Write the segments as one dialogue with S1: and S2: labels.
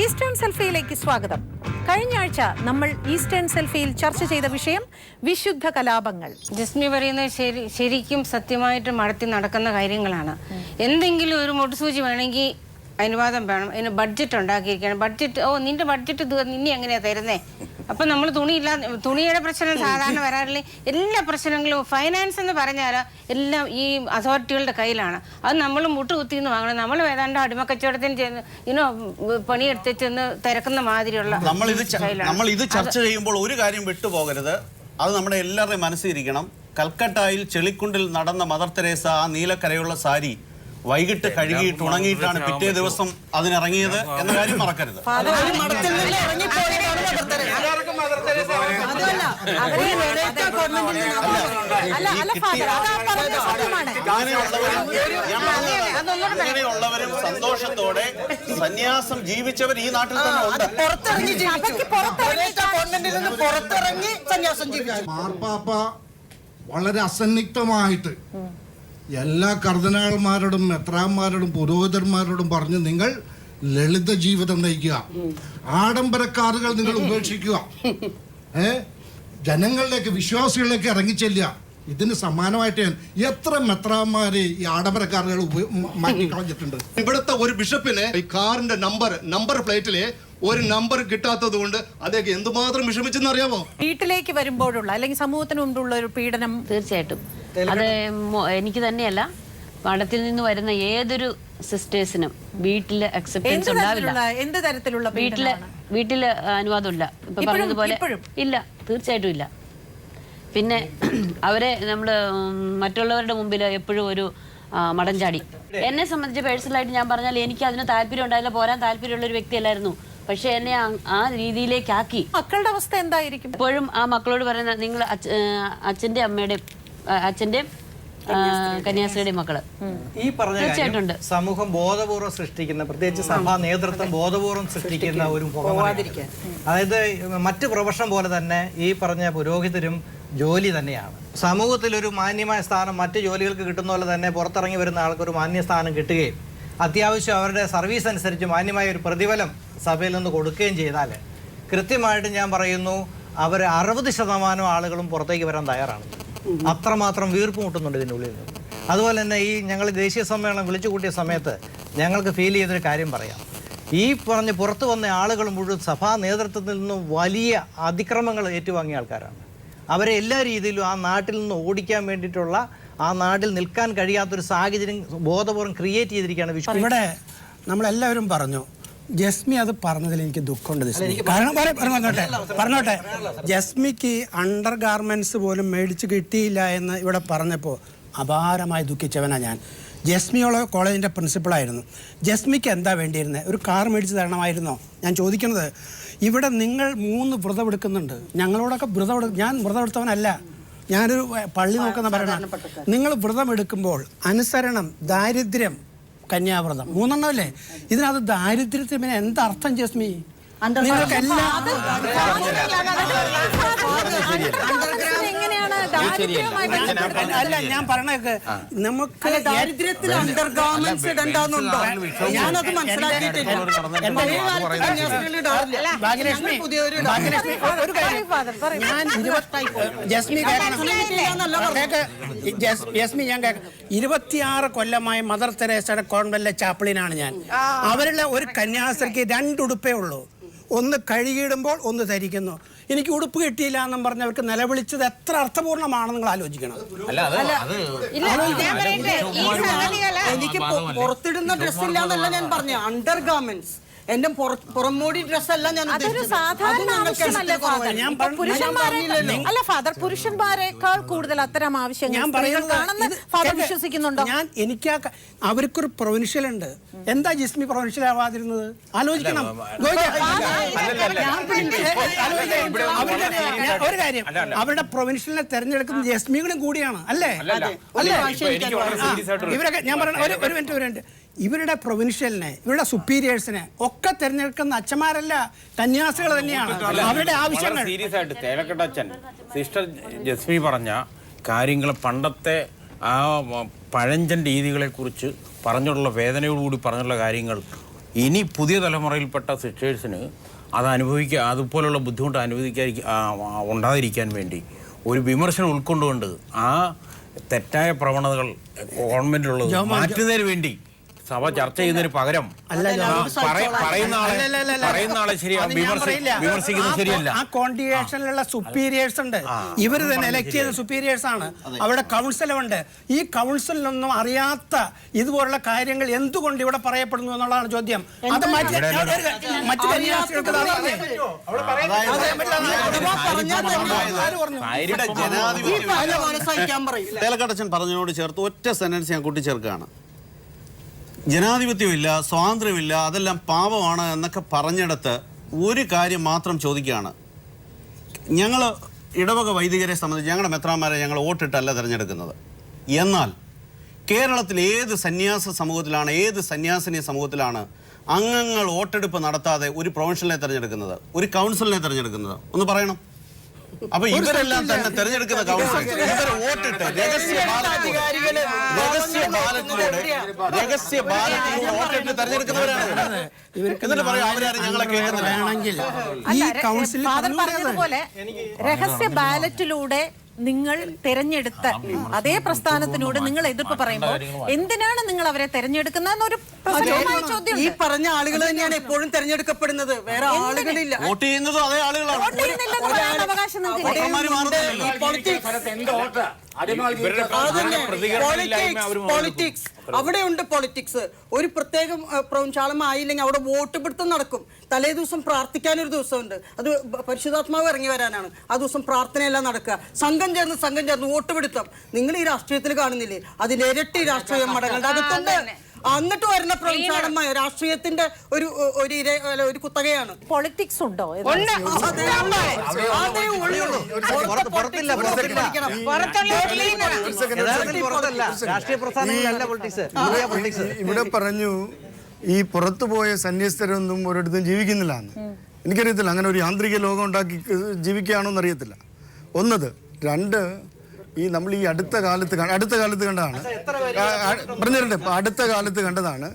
S1: Eastern സെൽഫിയിലേക്ക് സ്വാഗതം. കഴിഞ്ഞ ആഴ്ച നമ്മൾ ഈസ്റ്റേൺ സെൽഫിയിൽ ചർച്ച ചെയ്ത വിഷയം വിശുദ്ധ കലാപങ്ങൾ.
S2: ജസ്മി പറയുന്നത് ശരിക്കും സത്യമായിട്ട് മടത്തി നടക്കുന്ന കാര്യങ്ങളാണ്. എന്തെങ്കിലും ഒരു മുട്ടുസൂചി വേണമെങ്കിൽ അനുവാദം വേണം, അതിന് ബഡ്ജറ്റ് ഉണ്ടാക്കിയിരിക്കണം. ബഡ്ജറ്റ് നിന്റെ ബഡ്ജറ്റ് നിന്നെ എങ്ങനെയാ തരുന്നേ? അപ്പം നമ്മൾ തുണിയുടെ പ്രശ്നം സാധാരണ വരാറില്ല. എല്ലാ പ്രശ്നങ്ങളും ഫൈനാൻസ് എന്ന് പറഞ്ഞാൽ എല്ലാം ഈ അതോറിറ്റികളുടെ കയ്യിലാണ്. അത് നമ്മൾ മുട്ടുകുത്തിന്ന് വാങ്ങണം. നമ്മൾ ഏതാണ്ട് അടിമക്കച്ചവടത്തിന് ചെന്ന് പണിയെടുത്ത് ചെന്ന് തിരക്കുന്ന മാതിരിയുള്ള
S3: നമ്മൾ ഇത് ചർച്ച ചെയ്യുമ്പോൾ ഒരു കാര്യം വിട്ടുപോകരുത്. അത് നമ്മുടെ എല്ലാവരുടെയും മനസ്സിലിരിക്കണം. കൽക്കട്ടയിൽ ചെളിക്കുണ്ടിൽ നടന്ന മദർ തെരേസ ആ നീലക്കരയുള്ള സാരി വൈകിട്ട് കഴുകിയിട്ട് ഉണങ്ങിയിട്ടാണ് പിറ്റേ ദിവസം അതിനിറങ്ങിയത് എന്ന കാര്യം മറക്കരുത്. അങ്ങനെയുള്ളവരും സന്തോഷത്തോടെ സന്യാസം ജീവിച്ചവർ ഈ നാട്ടിൽ തന്നെ ഉണ്ട്.
S4: മാർപ്പാപ്പ വളരെ അസന്നിഗ്ധമായിട്ട് എല്ലാ കർദിനാൾമാരോടും മെത്രാന്മാരോടും പുരോഹിതന്മാരോടും പറഞ്ഞ് നിങ്ങൾ ലളിത ജീവിതം നയിക്കുക, ആഡംബര കാറുകൾ നിങ്ങൾ ഉപേക്ഷിക്കുക, ജനങ്ങളിലേക്ക് വിശ്വാസികളിലേക്ക് ഇറങ്ങിച്ചെല്ലുക. ഇതിന് സമാനമായിട്ട് എത്ര മെത്രാന്മാര് ഈ ആഡംബര കാറുകൾ മാറ്റിക്കളഞ്ഞിട്ടുണ്ട്.
S5: ഇവിടുത്തെ ഒരു ബിഷപ്പിന് ഈ കാറിന്റെ നമ്പർ പ്ലേറ്റില് ഒരു നമ്പർ കിട്ടാത്തത് കൊണ്ട് അദ്ദേഹം എന്തുമാത്രം വിഷമിച്ചെന്ന് അറിയാമോ?
S1: വീട്ടിലേക്ക് വരുമ്പോഴുള്ള അല്ലെങ്കിൽ സമൂഹത്തിന് മുമ്പുള്ള ഒരു പീഡനം
S6: തീർച്ചയായിട്ടും അത് എനിക്ക് തന്നെയല്ല, മഠത്തിൽ നിന്ന് വരുന്ന ഏതൊരു സിസ്റ്റേഴ്സിനും വീട്ടില് അക്സെപ്റ്റൻസ് ഉണ്ടാവില്ല.
S1: എന്ത് തരത്തിലുള്ള
S6: വീട്ടില് അനുവാദമില്ല. ഇപ്പൊ പറഞ്ഞതുപോലെ ഇല്ല, തീർച്ചയായിട്ടും ഇല്ല. പിന്നെ അവരെ നമ്മള് മറ്റുള്ളവരുടെ മുമ്പിൽ എപ്പോഴും ഒരു മടം ചാടി. എന്നെ സംബന്ധിച്ച് പേഴ്സണലായിട്ട് ഞാൻ പറഞ്ഞാൽ എനിക്ക് അതിന് താല്പര്യം ഉണ്ടായില്ല, പോരാൻ താല്പര്യമുള്ള ഒരു വ്യക്തിയല്ലായിരുന്നു. പക്ഷെ എന്നെ ആ രീതിയിലേക്ക് ആക്കി.
S1: മക്കളുടെ അവസ്ഥ എന്തായിരിക്കും?
S6: ഇപ്പോഴും ആ മക്കളോട് പറയുന്ന നിങ്ങൾ അച്ഛന്റെ കന്യാസ്ത്രീയുടെ മക്കള്
S7: ഈ പറഞ്ഞ കാര്യം സമൂഹം ബോധപൂർവ്വം സൃഷ്ടിക്കുന്ന, പ്രത്യേകിച്ച് സഭാ നേതൃത്വം ബോധപൂർവ്വം സൃഷ്ടിക്കുന്ന ഒരു അതായത് മറ്റ് പ്രൊഫഷൻ പോലെ തന്നെ ഈ പറഞ്ഞ പുരോഹിതരും ജോലി തന്നെയാണ്. സമൂഹത്തിലൊരു മാന്യമായ സ്ഥാനം മറ്റ് ജോലികൾക്ക് കിട്ടുന്ന പോലെ തന്നെ പുറത്തിറങ്ങി വരുന്ന ആൾക്കൊരു മാന്യ സ്ഥാനം കിട്ടുകയും അത്യാവശ്യം അവരുടെ സർവീസ് അനുസരിച്ച് മാന്യമായ ഒരു പ്രതിഫലം സഭയിൽ നിന്ന് കൊടുക്കുകയും ചെയ്താൽ കൃത്യമായിട്ട് ഞാൻ പറയുന്നു, അവർ 60% ആളുകളും പുറത്തേക്ക് വരാൻ തയ്യാറാണ്. അത്രമാത്രം വീർപ്പ് മുട്ടുന്നുണ്ട് ഇതിൻ്റെ ഉള്ളിൽ നിന്ന്. അതുപോലെ തന്നെ ഈ ഞങ്ങൾ ദേശീയ സമ്മേളനം വിളിച്ചു കൂട്ടിയ സമയത്ത് ഞങ്ങൾക്ക് ഫീൽ ചെയ്തൊരു കാര്യം പറയാം. ഈ പറഞ്ഞ് പുറത്തു വന്ന ആളുകൾ മുഴുവൻ സഭാ നേതൃത്വത്തിൽ നിന്നും വലിയ അതിക്രമങ്ങൾ ഏറ്റുവാങ്ങിയ ആൾക്കാരാണ്. അവരെ എല്ലാ രീതിയിലും ആ നാട്ടിൽ നിന്ന് ഓടിക്കാൻ വേണ്ടിയിട്ടുള്ള, ആ നാട്ടിൽ നിൽക്കാൻ കഴിയാത്തൊരു സാഹചര്യം ബോധപൂർവ്വം ക്രിയേറ്റ് ചെയ്തിരിക്കുകയാണ്.
S8: ഇവിടെ നമ്മളെല്ലാവരും പറഞ്ഞു, ജസ്മി അത് പറഞ്ഞതിൽ എനിക്ക് ദുഃഖമുണ്ട്. കാരണം പറഞ്ഞോട്ടെ, ജസ്മിക്ക് അണ്ടർ ഗാർമെന്റ്സ് പോലും മേടിച്ച് കിട്ടിയില്ല എന്ന് ഇവിടെ പറഞ്ഞപ്പോൾ അപാരമായി ദുഃഖിച്ചവനാണ് ഞാൻ. ജസ്മിയോളോ കോളേജിൻ്റെ പ്രിൻസിപ്പളായിരുന്നു. ജസ്മിക്ക് എന്താ വേണ്ടിയിരുന്നത്? ഒരു കാർ മേടിച്ച് തരണമായിരുന്നോ? ഞാൻ ചോദിക്കുന്നത്, ഇവിടെ നിങ്ങൾ 3 വ്രതം എടുക്കുന്നുണ്ട്, ഞങ്ങളോടൊക്കെ ഞാൻ വ്രതം എടുത്തവനല്ല, ഞാനൊരു പള്ളി നോക്കുന്ന പറയണം. നിങ്ങൾ വ്രതം എടുക്കുമ്പോൾ അനുസരണം, ദാരിദ്ര്യം, കന്യാവ്രതം 3 അല്ലേ? ഇതിനകത്ത് ദാരിദ്ര്യത്തിന് പിന്നെ എന്തർത്ഥം ജസ്മി? നിങ്ങൾക്കെല്ലാം അല്ല, ഞാൻ പറഞ്ഞേക്ക്, നമുക്ക്
S9: ദാരിദ്ര്യത്തിൽ അണ്ടർഗാർമെന്റ്സ് ഇടണ്ടാന്നുണ്ടോ? ഞാനത് മനസ്സിലാക്കിയിട്ടില്ല.
S8: ജസ്മി, ഞാൻ 26 കൊല്ലമായി മദർ തെരേസയുടെ കോൺവെന്റിലെ ചാപ്ലിനാണ് ഞാൻ. അവരുടെ ഒരു കന്യാസ്ത്രീക്ക് 2 ഉടുപ്പേ ഉള്ളൂ. ഒന്ന് കഴുകിയിടുമ്പോൾ ഒന്ന് ധരിക്കുന്നു. എനിക്ക് ഉടുപ്പ് കിട്ടിയില്ല എന്നും പറഞ്ഞവർക്ക് നിലവിളിച്ചത് എത്ര അർത്ഥപൂർണമാണെന്ന് നിങ്ങൾ ആലോചിക്കണം.
S9: എനിക്ക് പുറത്തിടുന്ന ഡ്രസ് ഇല്ല എന്നല്ല ഞാൻ പറഞ്ഞു, അണ്ടർ ഗാർമെന്റ്സ്. എന്റെ പുറംമൂടി ഡ്രസ്സല്ല ഞാൻ
S1: പുരുഷന്മാരെക്കാൾ കൂടുതൽ അത്തരം ആവശ്യങ്ങൾ വിശ്വസിക്കുന്നുണ്ടോ?
S8: എനിക്ക് അവർക്കൊരു പ്രൊവിൻഷ്യൽ ഉണ്ട്. എന്താ ജിസ്മി പ്രൊവിൻഷ്യൽ ആവാതിരുന്നത്? ആലോചിക്കണം. ഒരു കാര്യം, അവരുടെ പ്രൊവിൻഷ്യലിനെ തെരഞ്ഞെടുക്കുന്ന ജസ്മികളും കൂടിയാണ്, അല്ലേ? ഇവരൊക്കെ ഞാൻ പറഞ്ഞ ഒരു മിനിറ്റ്, ഇവരുടെ പ്രൊവിൻഷ്യലിനെ, ഇവരുടെ സുപ്പീരിയേഴ്സിനെ ഒക്കെ തിരഞ്ഞെടുക്കുന്ന അച്ഛന്മാരല്ല, കന്യാസികൾ തന്നെയാണ്. അവരുടെ ആവശ്യങ്ങൾ
S10: സീരിയസ് ആയിട്ട് തേലക്കെട്ടച്ഛൻ സിസ്റ്റർ ജസ്മി പറഞ്ഞ കാര്യങ്ങൾ, പണ്ടത്തെ ആ പഴഞ്ചൻ രീതികളെക്കുറിച്ച് പറഞ്ഞുള്ള വേദനയോടുകൂടി പറഞ്ഞുള്ള കാര്യങ്ങൾ ഇനി പുതിയ തലമുറയിൽപ്പെട്ട സിസ്റ്റേഴ്സിന് അത് അതുപോലുള്ള ബുദ്ധിമുട്ട് ഉണ്ടാതിരിക്കാൻ വേണ്ടി ഒരു വിമർശനം ഉൾക്കൊണ്ടുകൊണ്ട് ആ തെറ്റായ പ്രവണതകൾ ഗവൺമെന്റിലുള്ളത് മാറ്റുന്നതിന് വേണ്ടി സഭ ചർച്ച ചെയ്യുന്നതിന് പകരം പറയുന്ന ആളെ വിമർശിക്കുന്നത് ശരിയല്ല.
S8: ആ കോൺഗ്രിഗേഷനിലുള്ള സുപ്പീരിയേഴ്സ് ഉണ്ട്, ഇവർ തന്നെ എലക്ട് ചെയ്ത സുപ്പീരിയേഴ്സ് ആണ്. അവിടെ കൗൺസിലുണ്ട്. ഈ കൗൺസിലൊന്നും അറിയാത്ത ഇതുപോലുള്ള കാര്യങ്ങൾ എന്തുകൊണ്ട് ഇവിടെ പറയപ്പെടുന്നു എന്നുള്ളതാണ് ചോദ്യം. അത് മറ്റു കന്യാസ്ത്രീകൾക്ക്
S3: തേലക്കാട്ടച്ചൻ പറഞ്ഞതിനോട് ചേർത്ത് ഒറ്റ സെന്റൻസ് ഞാൻ കൂട്ടിച്ചേർക്കുകയാണ്. ജനാധിപത്യമില്ല, സ്വാതന്ത്ര്യമില്ല, അതെല്ലാം പാപമാണ് എന്നൊക്കെ പറഞ്ഞിടത്ത് ഒരു കാര്യം മാത്രം ചോദിക്കുകയാണ്. ഞങ്ങൾ ഇടവക വൈദികരെ സംബന്ധിച്ച് ഞങ്ങളുടെ മെത്രാന്മാരെ ഞങ്ങൾ വോട്ടിട്ടല്ല തിരഞ്ഞെടുക്കുന്നത്. എന്നാൽ കേരളത്തിൽ ഏത് സന്യാസ സമൂഹത്തിലാണ്, ഏത് സന്യാസിനി സമൂഹത്തിലാണ് അംഗങ്ങൾ വോട്ടെടുപ്പ് നടത്താതെ ഒരു പ്രൊവിൻഷ്യലിനെ തിരഞ്ഞെടുക്കുന്നത്, ഒരു കൗൺസിലിനെ തിരഞ്ഞെടുക്കുന്നത്? ഒന്ന് പറയണം. അപ്പൊ ഇവരെല്ലാം തന്നെ തെരഞ്ഞെടുക്കുന്ന കൗൺസിൽ ഇവർ വോട്ടിട്ട് രഹസ്യ ബാലറ്റിലൂടെ വോട്ടിട്ട് തെരഞ്ഞെടുക്കുന്നവരാണ്. എന്നിട്ട് പറയാം അവരാരും ഞങ്ങളെ കേൾക്കുന്നില്ല.
S1: പറഞ്ഞതുപോലെ രഹസ്യ ബാലറ്റിലൂടെ നിങ്ങൾ തെരഞ്ഞെടുത്ത അതേ പ്രസ്ഥാനത്തിനോട് നിങ്ങൾ എതിർപ്പ് പറയുമ്പോൾ എന്തിനാണ് നിങ്ങൾ അവരെ തെരഞ്ഞെടുക്കുന്നതെന്നൊരു ചോദ്യം.
S9: ഈ പറഞ്ഞ ആളുകൾ തന്നെയാണ് എപ്പോഴും തെരഞ്ഞെടുക്കപ്പെടുന്നത്, വേറെ ആളുകളില്ല.
S3: വോട്ട് ചെയ്യുന്നതും അതേ ആളുകളാണ്.
S1: അവകാശം
S9: പൊളിറ്റിക്സ് അവിടെയുണ്ട്. പൊളിറ്റിക്സ് ഒരു പ്രത്യേകം പ്രൗഞ്ചാളം ആയില്ലെങ്കിൽ അവിടെ വോട്ട് പിടുത്തം നടക്കും. തലേ ദിവസം പ്രാർത്ഥിക്കാനൊരു ദിവസമുണ്ട്, അത് പരിശുദ്ധാത്മാവ് ഇറങ്ങി വരാനാണ്. ആ ദിവസം പ്രാർത്ഥനയെല്ലാം നടക്കുക. സംഘം ചേർന്ന് വോട്ട് പിടുത്തം. നിങ്ങൾ ഈ രാഷ്ട്രീയത്തിൽ കാണുന്നില്ലേ, അതിന്റെ ഇരട്ടി രാഷ്ട്രീയ മടങ്ങളുടെ അകത്തുണ്ട്. എന്നിട്ട് വരുന്ന പ്രൗഢമായ രാഷ്ട്രീയത്തിന്റെ ഒരു കുത്തകയാണ്.
S1: പൊളിറ്റിക്സ് ഉണ്ടോ?
S11: ഇവിടെ പറഞ്ഞു ഈ പുറത്തുപോയ സന്യസ്തരൊന്നും ഒരിടത്തും ജീവിക്കുന്നില്ല എന്ന്. എനിക്കറിയത്തില്ല, അങ്ങനെ ഒരു യാന്ത്രിക ലോകം ഉണ്ടാക്കി ജീവിക്കുകയാണോ എന്നറിയത്തില്ല. ഒന്നത്. രണ്ട്, ഈ നമ്മൾ ഈ അടുത്ത കാലത്ത് കണ്ടതാണ്, പറഞ്ഞിട്ടുണ്ട്, അടുത്ത കാലത്ത് കണ്ടതാണ്.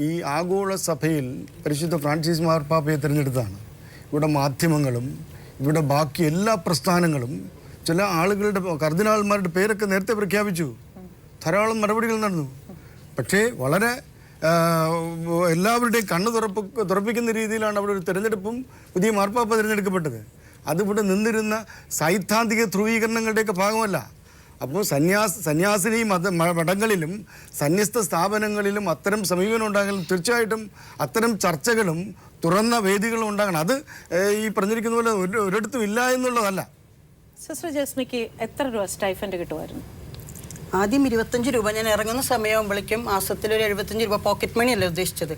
S11: ഈ ആഗോള സഭയിൽ പരിശുദ്ധ ഫ്രാൻസിസ് മാർപ്പാപ്പയെ തിരഞ്ഞെടുത്താണ്. ഇവിടെ മാധ്യമങ്ങളും ഇവിടെ ബാക്കി എല്ലാ പ്രസ്ഥാനങ്ങളും ചില ആളുകളുടെ കർദിനാൾമാരുടെ പേരൊക്കെ നേരത്തെ പ്രഖ്യാപിച്ചു. ധാരാളം നടപടികൾ നടന്നു. പക്ഷേ വളരെ എല്ലാവരുടെയും കണ്ണ് തുറപ്പിക്കുന്ന രീതിയിലാണ് അവിടെ ഒരു തിരഞ്ഞെടുപ്പും പുതിയ മാർപ്പാപ്പ തിരഞ്ഞെടുക്കപ്പെട്ടത്. അതിവിടെ നിന്നിരുന്ന സൈദ്ധാന്തിക ധ്രുവീകരണങ്ങളുടെയൊക്കെ ഭാഗമല്ല. അപ്പോൾ സന്യാസിനി മഠങ്ങളിലും സന്യസ്ത സ്ഥാപനങ്ങളിലും അത്തരം സമീപനം ഉണ്ടാകണം. തീർച്ചയായിട്ടും അത്തരം ചർച്ചകളും തുറന്ന വേദികളും ഉണ്ടാകണം. അത് ഈ പറഞ്ഞിരിക്കുന്ന പോലെ ഒരിടത്തും ഇല്ല എന്നുള്ളതല്ല.
S1: സിസ്റ്റർ ജസ്മിക്ക് എത്ര രൂപ സ്റ്റൈഫൻഡ് കിട്ടുമായിരുന്നു?
S9: ആദ്യം 25 രൂപ. ഞാൻ ഇറങ്ങുന്ന സമയമാകുമ്പോഴേക്കും മാസത്തിൽ ഒരു 75 രൂപ, പോക്കറ്റ് മണി അല്ല ഉദ്ദേശിച്ചത്,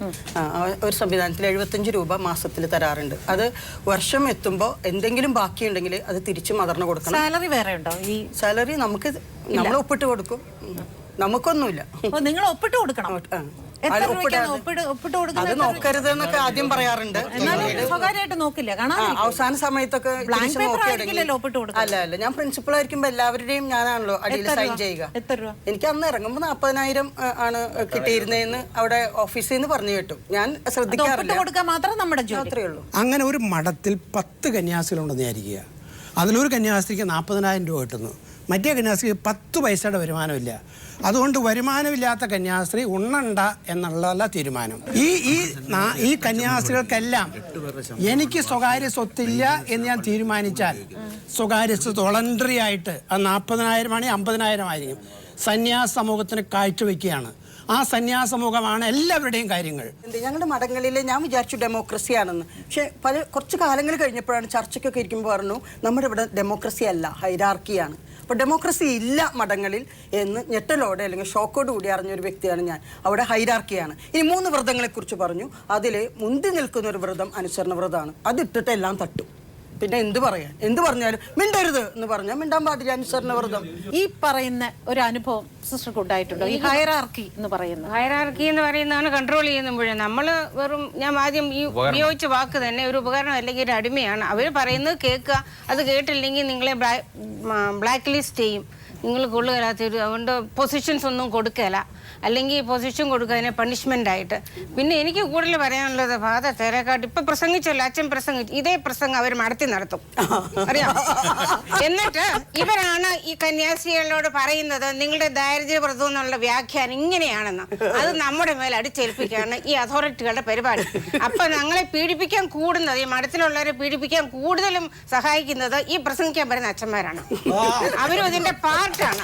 S9: ഒരു സംവിധാനത്തിൽ 75 രൂപ മാസത്തിൽ തരാറുണ്ട്. അത് വർഷം എത്തുമ്പോൾ എന്തെങ്കിലും ബാക്കിയുണ്ടെങ്കിൽ അത് തിരിച്ച് മദറിന് കൊടുക്കണം.
S1: സാലറി വേറെ ഉണ്ടോ? ഈ
S9: സാലറി നമ്മൾ ഒപ്പിട്ട് കൊടുക്കും, നമുക്കൊന്നുമില്ല.
S1: നിങ്ങൾ ഒപ്പിട്ട് കൊടുക്കണം.
S9: അത് നോക്കരുത് എന്നൊക്കെ ആദ്യം പറയാറുണ്ട്.
S1: സ്വകാര്യമായിട്ട് നോക്കില്ല,
S9: അവസാന സമയത്തൊക്കെ അല്ല, ഞാൻ പ്രിൻസിപ്പൾ ആയിരിക്കുമ്പോ എല്ലാവരുടെയും ഞാനാണല്ലോ അടിയിൽ സൈൻ ചെയ്യുക. എനിക്ക് അന്ന് ഇറങ്ങുമ്പോ 40,000 ആണ് കിട്ടിയിരുന്നതെന്ന് അവിടെ ഓഫീസിൽ നിന്ന് പറഞ്ഞു കേട്ടു. ഞാൻ ശ്രദ്ധിക്കാറില്ല.
S1: മാത്രമേ ഉള്ളൂ.
S8: അങ്ങനെ ഒരു മഠത്തിൽ 10 കന്യാസ്ത്രീകളുണ്ടെന്ന് വിചാരിക്കുക. അതിലൊരു കന്യാസ്ത്രീക്ക് 40,000 രൂപ കിട്ടുന്നു, മറ്റേ കന്യാസ്ത്രീക്ക് 10 പൈസയുടെ വരുമാനമില്ല. അതുകൊണ്ട് വരുമാനമില്ലാത്ത കന്യാസ്ത്രീ ഉണ്ണണ്ട എന്നുള്ളതല്ല തീരുമാനം. ഈ കന്യാസ്ത്രീകൾക്കെല്ലാം എനിക്ക് സ്വകാര്യ സ്വത്തില്ല എന്ന് ഞാൻ തീരുമാനിച്ചാൽ സ്വകാര്യ സ്വത്ത് വോളണ്ടറി ആയിട്ട് അത് 40,000 ആണെങ്കിൽ 50,000 ആയിരിക്കും സന്യാസ സമൂഹത്തിന് കാഴ്ചവെക്കുകയാണ്. ആ സന്യാസ സമൂഹമാണ് എല്ലാവരുടെയും കാര്യങ്ങൾ.
S9: ഞങ്ങളുടെ മഠങ്ങളിൽ ഞാൻ വിചാരിച്ചു ഡെമോക്രസിയാണെന്ന്. പക്ഷെ കുറച്ച് കാലങ്ങൾ കഴിഞ്ഞപ്പോഴാണ് ചർച്ചയ്ക്കൊക്കെ ഇരിക്കുമ്പോൾ പറഞ്ഞു നമ്മുടെ ഇവിടെ ഡെമോക്രസി അല്ല, ഹൈറാർക്കിയാണ്. അപ്പോൾ ഡെമോക്രസി ഇല്ല മഠങ്ങളിൽ എന്ന് ഞെട്ടലോടെ അല്ലെങ്കിൽ ഷോക്കോട് കൂടി അറിഞ്ഞൊരു വ്യക്തിയാണ് ഞാൻ. അവിടെ ഹൈറാർക്കിയാണ്. ഇനി 3 വ്രതങ്ങളെക്കുറിച്ച് പറഞ്ഞു. അതിൽ മുന്തി നിൽക്കുന്ന ഒരു വ്രതം അനുസരണ വ്രതമാണ്. അതിട്ടിട്ട് എല്ലാം തട്ടും. പിന്നെ എന്ത് പറഞ്ഞാലും മിണ്ടരുത് എന്ന് പറഞ്ഞാൽ മിണ്ടാൻ പാടില്ല. അനുസരണ വ്രതം.
S1: ഈ പറയുന്ന ഒരു അനുഭവം സിസ്റ്റർക്ക് ഉണ്ടായിട്ടുണ്ടോ? ഈ ഹൈറാർക്കി എന്ന്
S2: പറയുന്നതാണ് കൺട്രോൾ ചെയ്യുമ്പോഴേ നമ്മൾ വെറും ഞാൻ ആദ്യം ഈ ഉപയോഗിച്ച വാക്ക് തന്നെ ഒരു ഉപകരണം അല്ലെങ്കിൽ ഒരു അടിമയാണ്. അവർ പറയുന്നത് കേൾക്കുക, അത് കേട്ടില്ലെങ്കിൽ നിങ്ങളെ ബ്ലാക്ക് ലിസ്റ്റ് ചെയ്യും, നിങ്ങൾ കൊള്ളുകയില്ലാത്തൊരു അതുകൊണ്ട് പൊസിഷൻസ് ഒന്നും കൊടുക്കുകയില്ല, അല്ലെങ്കിൽ പൊസിഷൻ കൊടുക്കുക അതിനെ പണിഷ്മെൻ്റ് ആയിട്ട്. പിന്നെ എനിക്ക് കൂടുതൽ പറയാനുള്ളത് ഫാദർ തേരക്കാട്ട് ഇപ്പം പ്രസംഗിച്ചല്ലോ, അച്ഛൻ പ്രസംഗിച്ചു, ഇതേ പ്രസംഗം അവർ നടത്തും അറിയാം. എന്നിട്ട് ഇവരാണ് ഈ കന്യാസ്ത്രീകളോട് പറയുന്നത് നിങ്ങളുടെ ദാരിദ്ര്യവ്രതം എന്നുള്ള വ്യാഖ്യാനം ഇങ്ങനെയാണെന്ന്. അത് നമ്മുടെ മേൽ അടിച്ചേൽപ്പിക്കുകയാണ് ഈ അതോറിറ്റികളുടെ പരിപാടി. അപ്പം ഞങ്ങളെ പീഡിപ്പിക്കാൻ കൂടുന്നത്, ഈ മഠത്തിലുള്ളവരെ പീഡിപ്പിക്കാൻ കൂടുതലും സഹായിക്കുന്നത് ഈ പ്രസംഗിക്കാൻ വരുന്ന അച്ഛന്മാരാണ്. അവരും ഇതിന്റെ പാർട്ടാണ്.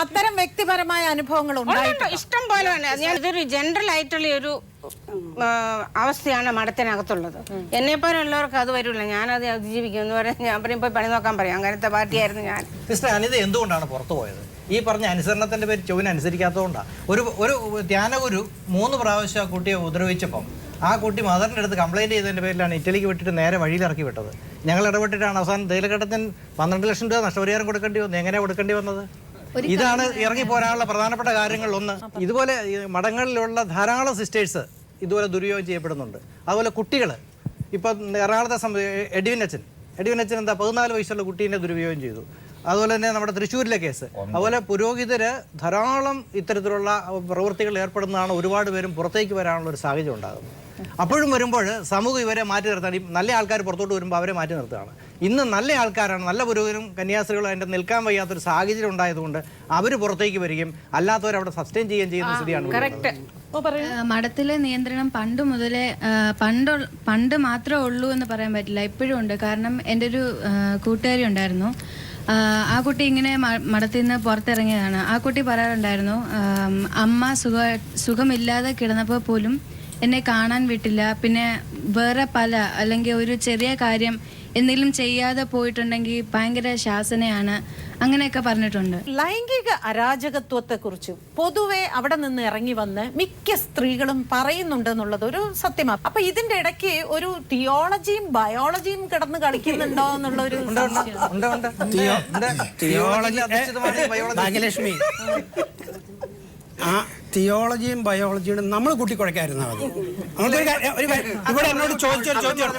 S1: അത്തരം വ്യക്തിപരമായ അനുഭവങ്ങൾ
S2: ഇഷ്ടം പോലെ തന്നെ. ഞാൻ ഇതൊരു ജനറൽ ആയിട്ടുള്ള ഒരു അവസ്ഥയാണ് മഠത്തിനകത്തുള്ളത്. എന്നെപ്പോലുള്ളവർക്ക് അത് വരില്ല, ഞാനത് അതിജീവിക്കും എന്ന് പറയാൻ ഞാൻ പറയും പോയി പണി നോക്കാൻ പറയാം. അങ്ങനത്തെ പാർട്ടിയായിരുന്നു ഞാൻ.
S7: സിസ്റ്റർ അനിത എന്തുകൊണ്ടാണ് പുറത്തു പോയത്? ഈ പറഞ്ഞ അനുസരണത്തിന്റെ പേര് ചൊവ്വന് അനുസരിക്കാത്തതുകൊണ്ടാണ്. ഒരു ധ്യാനഗുരു 3 പ്രാവശ്യം ആ കുട്ടിയെ ഉപദ്രവിച്ചപ്പം ആ കുട്ടി മദറിൻ്റെ അടുത്ത് കംപ്ലൈൻറ്റ് ചെയ്തതിൻ്റെ പേരിലാണ് ഇറ്റലിക്ക് വിട്ടിട്ട് നേരെ വഴിയിലിറക്കി വിട്ടത്. ഞങ്ങൾ ഇടപെട്ടിട്ടാണ് അവസാനം തേയിലക്കട്ടത്തിന് 12 ലക്ഷം രൂപ നഷ്ടപരിഹാരം കൊടുക്കേണ്ടി വന്നു. എങ്ങനെയാണ് കൊടുക്കേണ്ടി വന്നത്? ഇതാണ് ഇറങ്ങി പോരാനുള്ള പ്രധാനപ്പെട്ട കാര്യങ്ങളിലൊന്ന്. ഇതുപോലെ മഠങ്ങളിലുള്ള ധാരാളം സിസ്റ്റേഴ്സ് ഇതുപോലെ ദുരുപയോഗം ചെയ്യപ്പെടുന്നുണ്ട്. അതുപോലെ കുട്ടികൾ, ഇപ്പം എറണാകുളത്തെ എഡ്വിൻ അച്ഛൻ എന്താ 14 വയസ്സുള്ള കുട്ടീനെ ദുരുപയോഗം ചെയ്തു. അതുപോലെ തന്നെ നമ്മുടെ തൃശ്ശൂരിലെ കേസ്. അതുപോലെ പുരോഹിതര് ധാരാളം ഇത്തരത്തിലുള്ള പ്രവൃത്തികൾ ഏർപ്പെടുന്നതാണ് ഒരുപാട് പേരും പുറത്തേക്ക് വരാനുള്ള ഒരു സാഹചര്യം ഉണ്ടാകുന്നത്. അപ്പോഴും വരുമ്പോൾ സമൂഹം ഇവരെ മാറ്റി നിർത്താൻ, നല്ല ആൾക്കാർ പുറത്തോട്ട് വരുമ്പോൾ അവരെ മാറ്റി നിർത്തുകയാണ്. ഇന്ന് നല്ല ആൾക്കാരാണ്, നല്ല പുരോഹിതരും കന്യാസ്ത്രീകളും അതിൻ്റെ നിൽക്കാൻ വയ്യാത്തൊരു സാഹചര്യം ഉണ്ടായതുകൊണ്ട് അവർ പുറത്തേക്ക് വരികയും അല്ലാത്തവരവിടെ സസ്റ്റെയിൻ ചെയ്യുകയും ചെയ്യുന്ന സ്ഥിതിയാണ്.
S12: മഠത്തിലെ നിയന്ത്രണം പണ്ട് മുതലേ പണ്ട് മാത്രമേ ഉള്ളൂ എന്ന് പറയാൻ പറ്റില്ല, ഇപ്പോഴും ഉണ്ട്. കാരണം എൻ്റെ ഒരു കൂട്ടുകാരി ഉണ്ടായിരുന്നു, ആ കുട്ടി ഇങ്ങനെ മഠത്തിൽ നിന്ന് പുറത്തിറങ്ങിയതാണ്. ആ കുട്ടി പറയാറുണ്ടായിരുന്നു, അമ്മ സുഖമില്ലാതെ കിടന്നപ്പോൾ പോലും എന്നെ കാണാൻ വിട്ടില്ല. പിന്നെ വേറെ അല്ലെങ്കിൽ ഒരു ചെറിയ കാര്യം എന്തെങ്കിലും ചെയ്യാതെ പോയിട്ടുണ്ടെങ്കിൽ ഭയങ്കര ശാസനയാണ്, അങ്ങനെയൊക്കെ പറഞ്ഞിട്ടുണ്ട്.
S1: ലൈംഗിക അരാജകത്വത്തെ കുറിച്ച് പൊതുവെ അവിടെ നിന്ന് ഇറങ്ങി വന്ന് മിക്ക സ്ത്രീകളും പറയുന്നുണ്ട് എന്നുള്ളത് ഒരു സത്യമാണ്. അപ്പൊ ഇതിന്റെ ഇടയ്ക്ക് ഒരു തിയോളജിയും ബയോളജിയും കിടന്ന് കളിക്കുന്നുണ്ടോ എന്നുള്ള ഒരു
S8: ഭാഗ്യലക്ഷ്മി, ആ തിയോളജിയും ബയോളജിയും നമ്മൾ കൂട്ടിക്കുഴക്കായിരുന്നാൽ മതി. ഇവിടെ എന്നോട് ചോദിച്ചൊരു ചോദ്യം,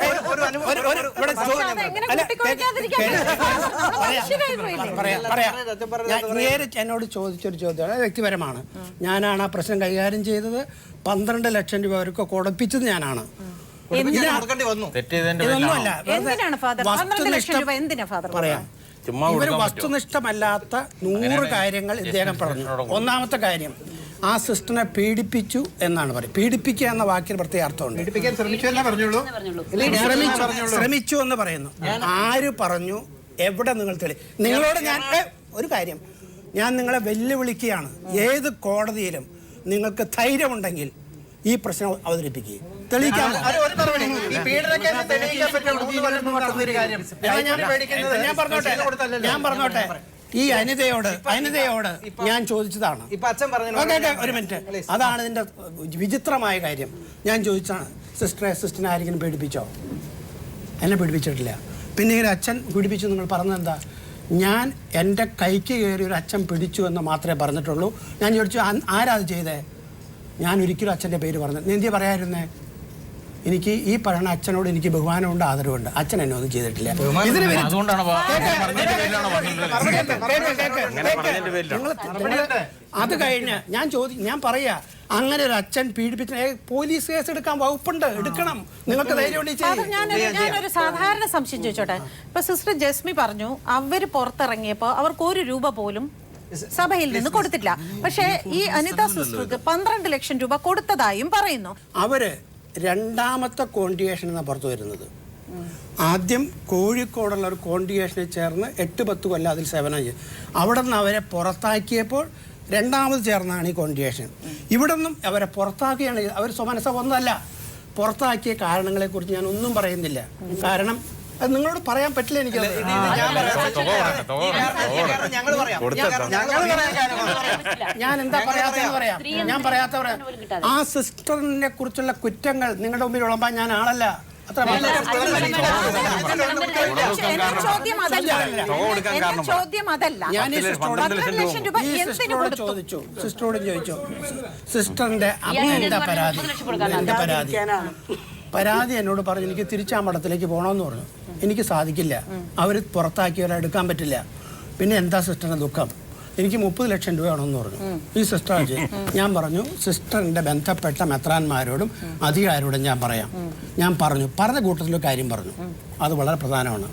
S8: നേരെ എന്നോട് ചോദിച്ചൊരു ചോദ്യമാണ്, വ്യക്തിപരമാണ്. ഞാനാണ് ആ പ്രശ്നം കൈകാര്യം ചെയ്തത്. 12 ലക്ഷം രൂപ അവർക്ക് കൊടുപ്പിച്ചത് ഞാനാണ്. പറയാം, ഇവർ വസ്തുനിഷ്ഠമല്ലാത്ത 100 കാര്യങ്ങൾ ഇദ്ദേഹം പറഞ്ഞു. ഒന്നാമത്തെ കാര്യം, ആ സിസ്റ്ററിനെ പീഡിപ്പിച്ചു എന്നാണ് പറയുന്നത്. പീഡിപ്പിക്കുക എന്ന വാക്കിന് പ്രത്യേക അർത്ഥമുണ്ട്. ശ്രമിച്ചു എന്ന് പറയുന്നു. ആര് പറഞ്ഞു? എവിടെ? നിങ്ങൾ നിങ്ങളോട് ഞാൻ ഒരു കാര്യം, ഞാൻ നിങ്ങളെ വെല്ലുവിളിക്കുകയാണ്. ഏത് കോടതിയിലും നിങ്ങൾക്ക് ധൈര്യമുണ്ടെങ്കിൽ ഈ പ്രശ്നം അവതരിപ്പിക്കുക, തെളിയിക്കാൻ. ഞാൻ പറഞ്ഞോട്ടെ, ഈ അനിതയോട് ഞാൻ ചോദിച്ചതാണ്. ഒരു മിനിറ്റ്, അതാണ് ഇതിന്റെ വിചിത്രമായ കാര്യം. ഞാൻ ചോദിച്ചാണ്, സിസ്റ്ററിനെ ആരെങ്കിലും പീഡിപ്പിച്ചോ? എന്നെ പീഡിപ്പിച്ചിട്ടില്ല. പിന്നെ ഒരു അച്ഛൻ പീഡിപ്പിച്ചു നിങ്ങൾ പറഞ്ഞത് എന്താ? ഞാൻ എൻ്റെ കൈക്ക് കയറി ഒരു അച്ഛൻ പിടിച്ചു എന്ന് മാത്രമേ പറഞ്ഞിട്ടുള്ളൂ. ഞാൻ ചോദിച്ചു, ആരാ അത് ചെയ്തേ? ഞാൻ ഒരിക്കലും അച്ഛൻ്റെ പേര് പറഞ്ഞു. നീ എന്തിയാ പറയായിരുന്നേ? എനിക്ക് ഈ പറയുന്ന അച്ഛനോട് എനിക്ക് ബഹുമാനമുണ്ട്, ആദരവുണ്ട്. അച്ഛൻ എന്നെ ഒന്നും ചെയ്തിട്ടില്ല. അത് കഴിഞ്ഞ് ഞാൻ പറയാ, അങ്ങനെ ഒരു അച്ഛൻ പീഡിപ്പിച്ച പോലീസ് കേസ് എടുക്കാൻ വകുപ്പുണ്ട്, എടുക്കണം. നിങ്ങൾക്ക് ധൈര്യം.
S1: ഞാനൊരു സാധാരണ സംശയം ചോദിച്ചോട്ടെ. ഇപ്പൊ സിസ്റ്റർ ജസ്മി പറഞ്ഞു അവര് പുറത്തിറങ്ങിയപ്പോ അവർക്ക് 1 രൂപ പോലും സഭയിൽ നിന്ന് കൊടുത്തിട്ടില്ല. പക്ഷേ ഈ അനിത സിസ്റ്റർക്ക് 12 ലക്ഷം രൂപ കൊടുത്തതായും പറയുന്നു.
S8: അവര് രണ്ടാമത്തെ കോൺട്രിഗേഷൻ എന്നാണ് പുറത്തു വരുന്നത്. ആദ്യം കോഴിക്കോടുള്ള ഒരു കോൺട്രിഗേഷനിൽ ചേർന്ന് 8-10 കൊല്ലം അതിൽ സേവനം ചെയ്തു. അവിടെ നിന്ന് അവരെ പുറത്താക്കിയപ്പോൾ രണ്ടാമത് ചേർന്നാണ് ഈ കോൺട്രിഗേഷൻ. ഇവിടെ നിന്നും അവരെ പുറത്താക്കിയാണ്. അവർ സ്വമനസ ഒന്നല്ല. പുറത്താക്കിയ കാരണങ്ങളെക്കുറിച്ച് ഞാൻ ഒന്നും പറയുന്നില്ല. കാരണം അത് നിങ്ങളോട് പറയാൻ പറ്റില്ല. എനിക്ക് ഞാൻ എന്താ പറയാത്തെന്ന് പറയാം. ഞാൻ പറയാത്ത പറയാം. ആ സിസ്റ്ററിനെ കുറിച്ചുള്ള കുറ്റങ്ങൾ നിങ്ങളുടെ മുമ്പിൽ വിളമ്പാൻ ഞാൻ ആളല്ല. അത്ര ഞാൻ സിസ്റ്ററോട് ചോദിച്ചു, സിസ്റ്ററിന്റെ എന്താ പരാതി എന്നോട് പറഞ്ഞു. എനിക്ക് തിരിച്ചാ മഠത്തിലേക്ക് പോകണമെന്ന് പറഞ്ഞു. എനിക്ക് സാധിക്കില്ല, അവർ പുറത്താക്കിയവരെ എടുക്കാൻ പറ്റില്ല. പിന്നെ എന്താ സിസ്റ്ററിന്റെ ദുഃഖം? എനിക്ക് 30 ലക്ഷം രൂപ ആണെന്ന് പറഞ്ഞു. ഈ സിസ്റ്റർ ഞാൻ പറഞ്ഞു സിസ്റ്ററിന്റെ ബന്ധപ്പെട്ട മെത്രാന്മാരോടും അധികാരിയോടും ഞാൻ പറയാം. ഞാൻ പറഞ്ഞ കൂട്ടത്തിലൊരു കാര്യം പറഞ്ഞു, അത് വളരെ പ്രധാനമാണ്.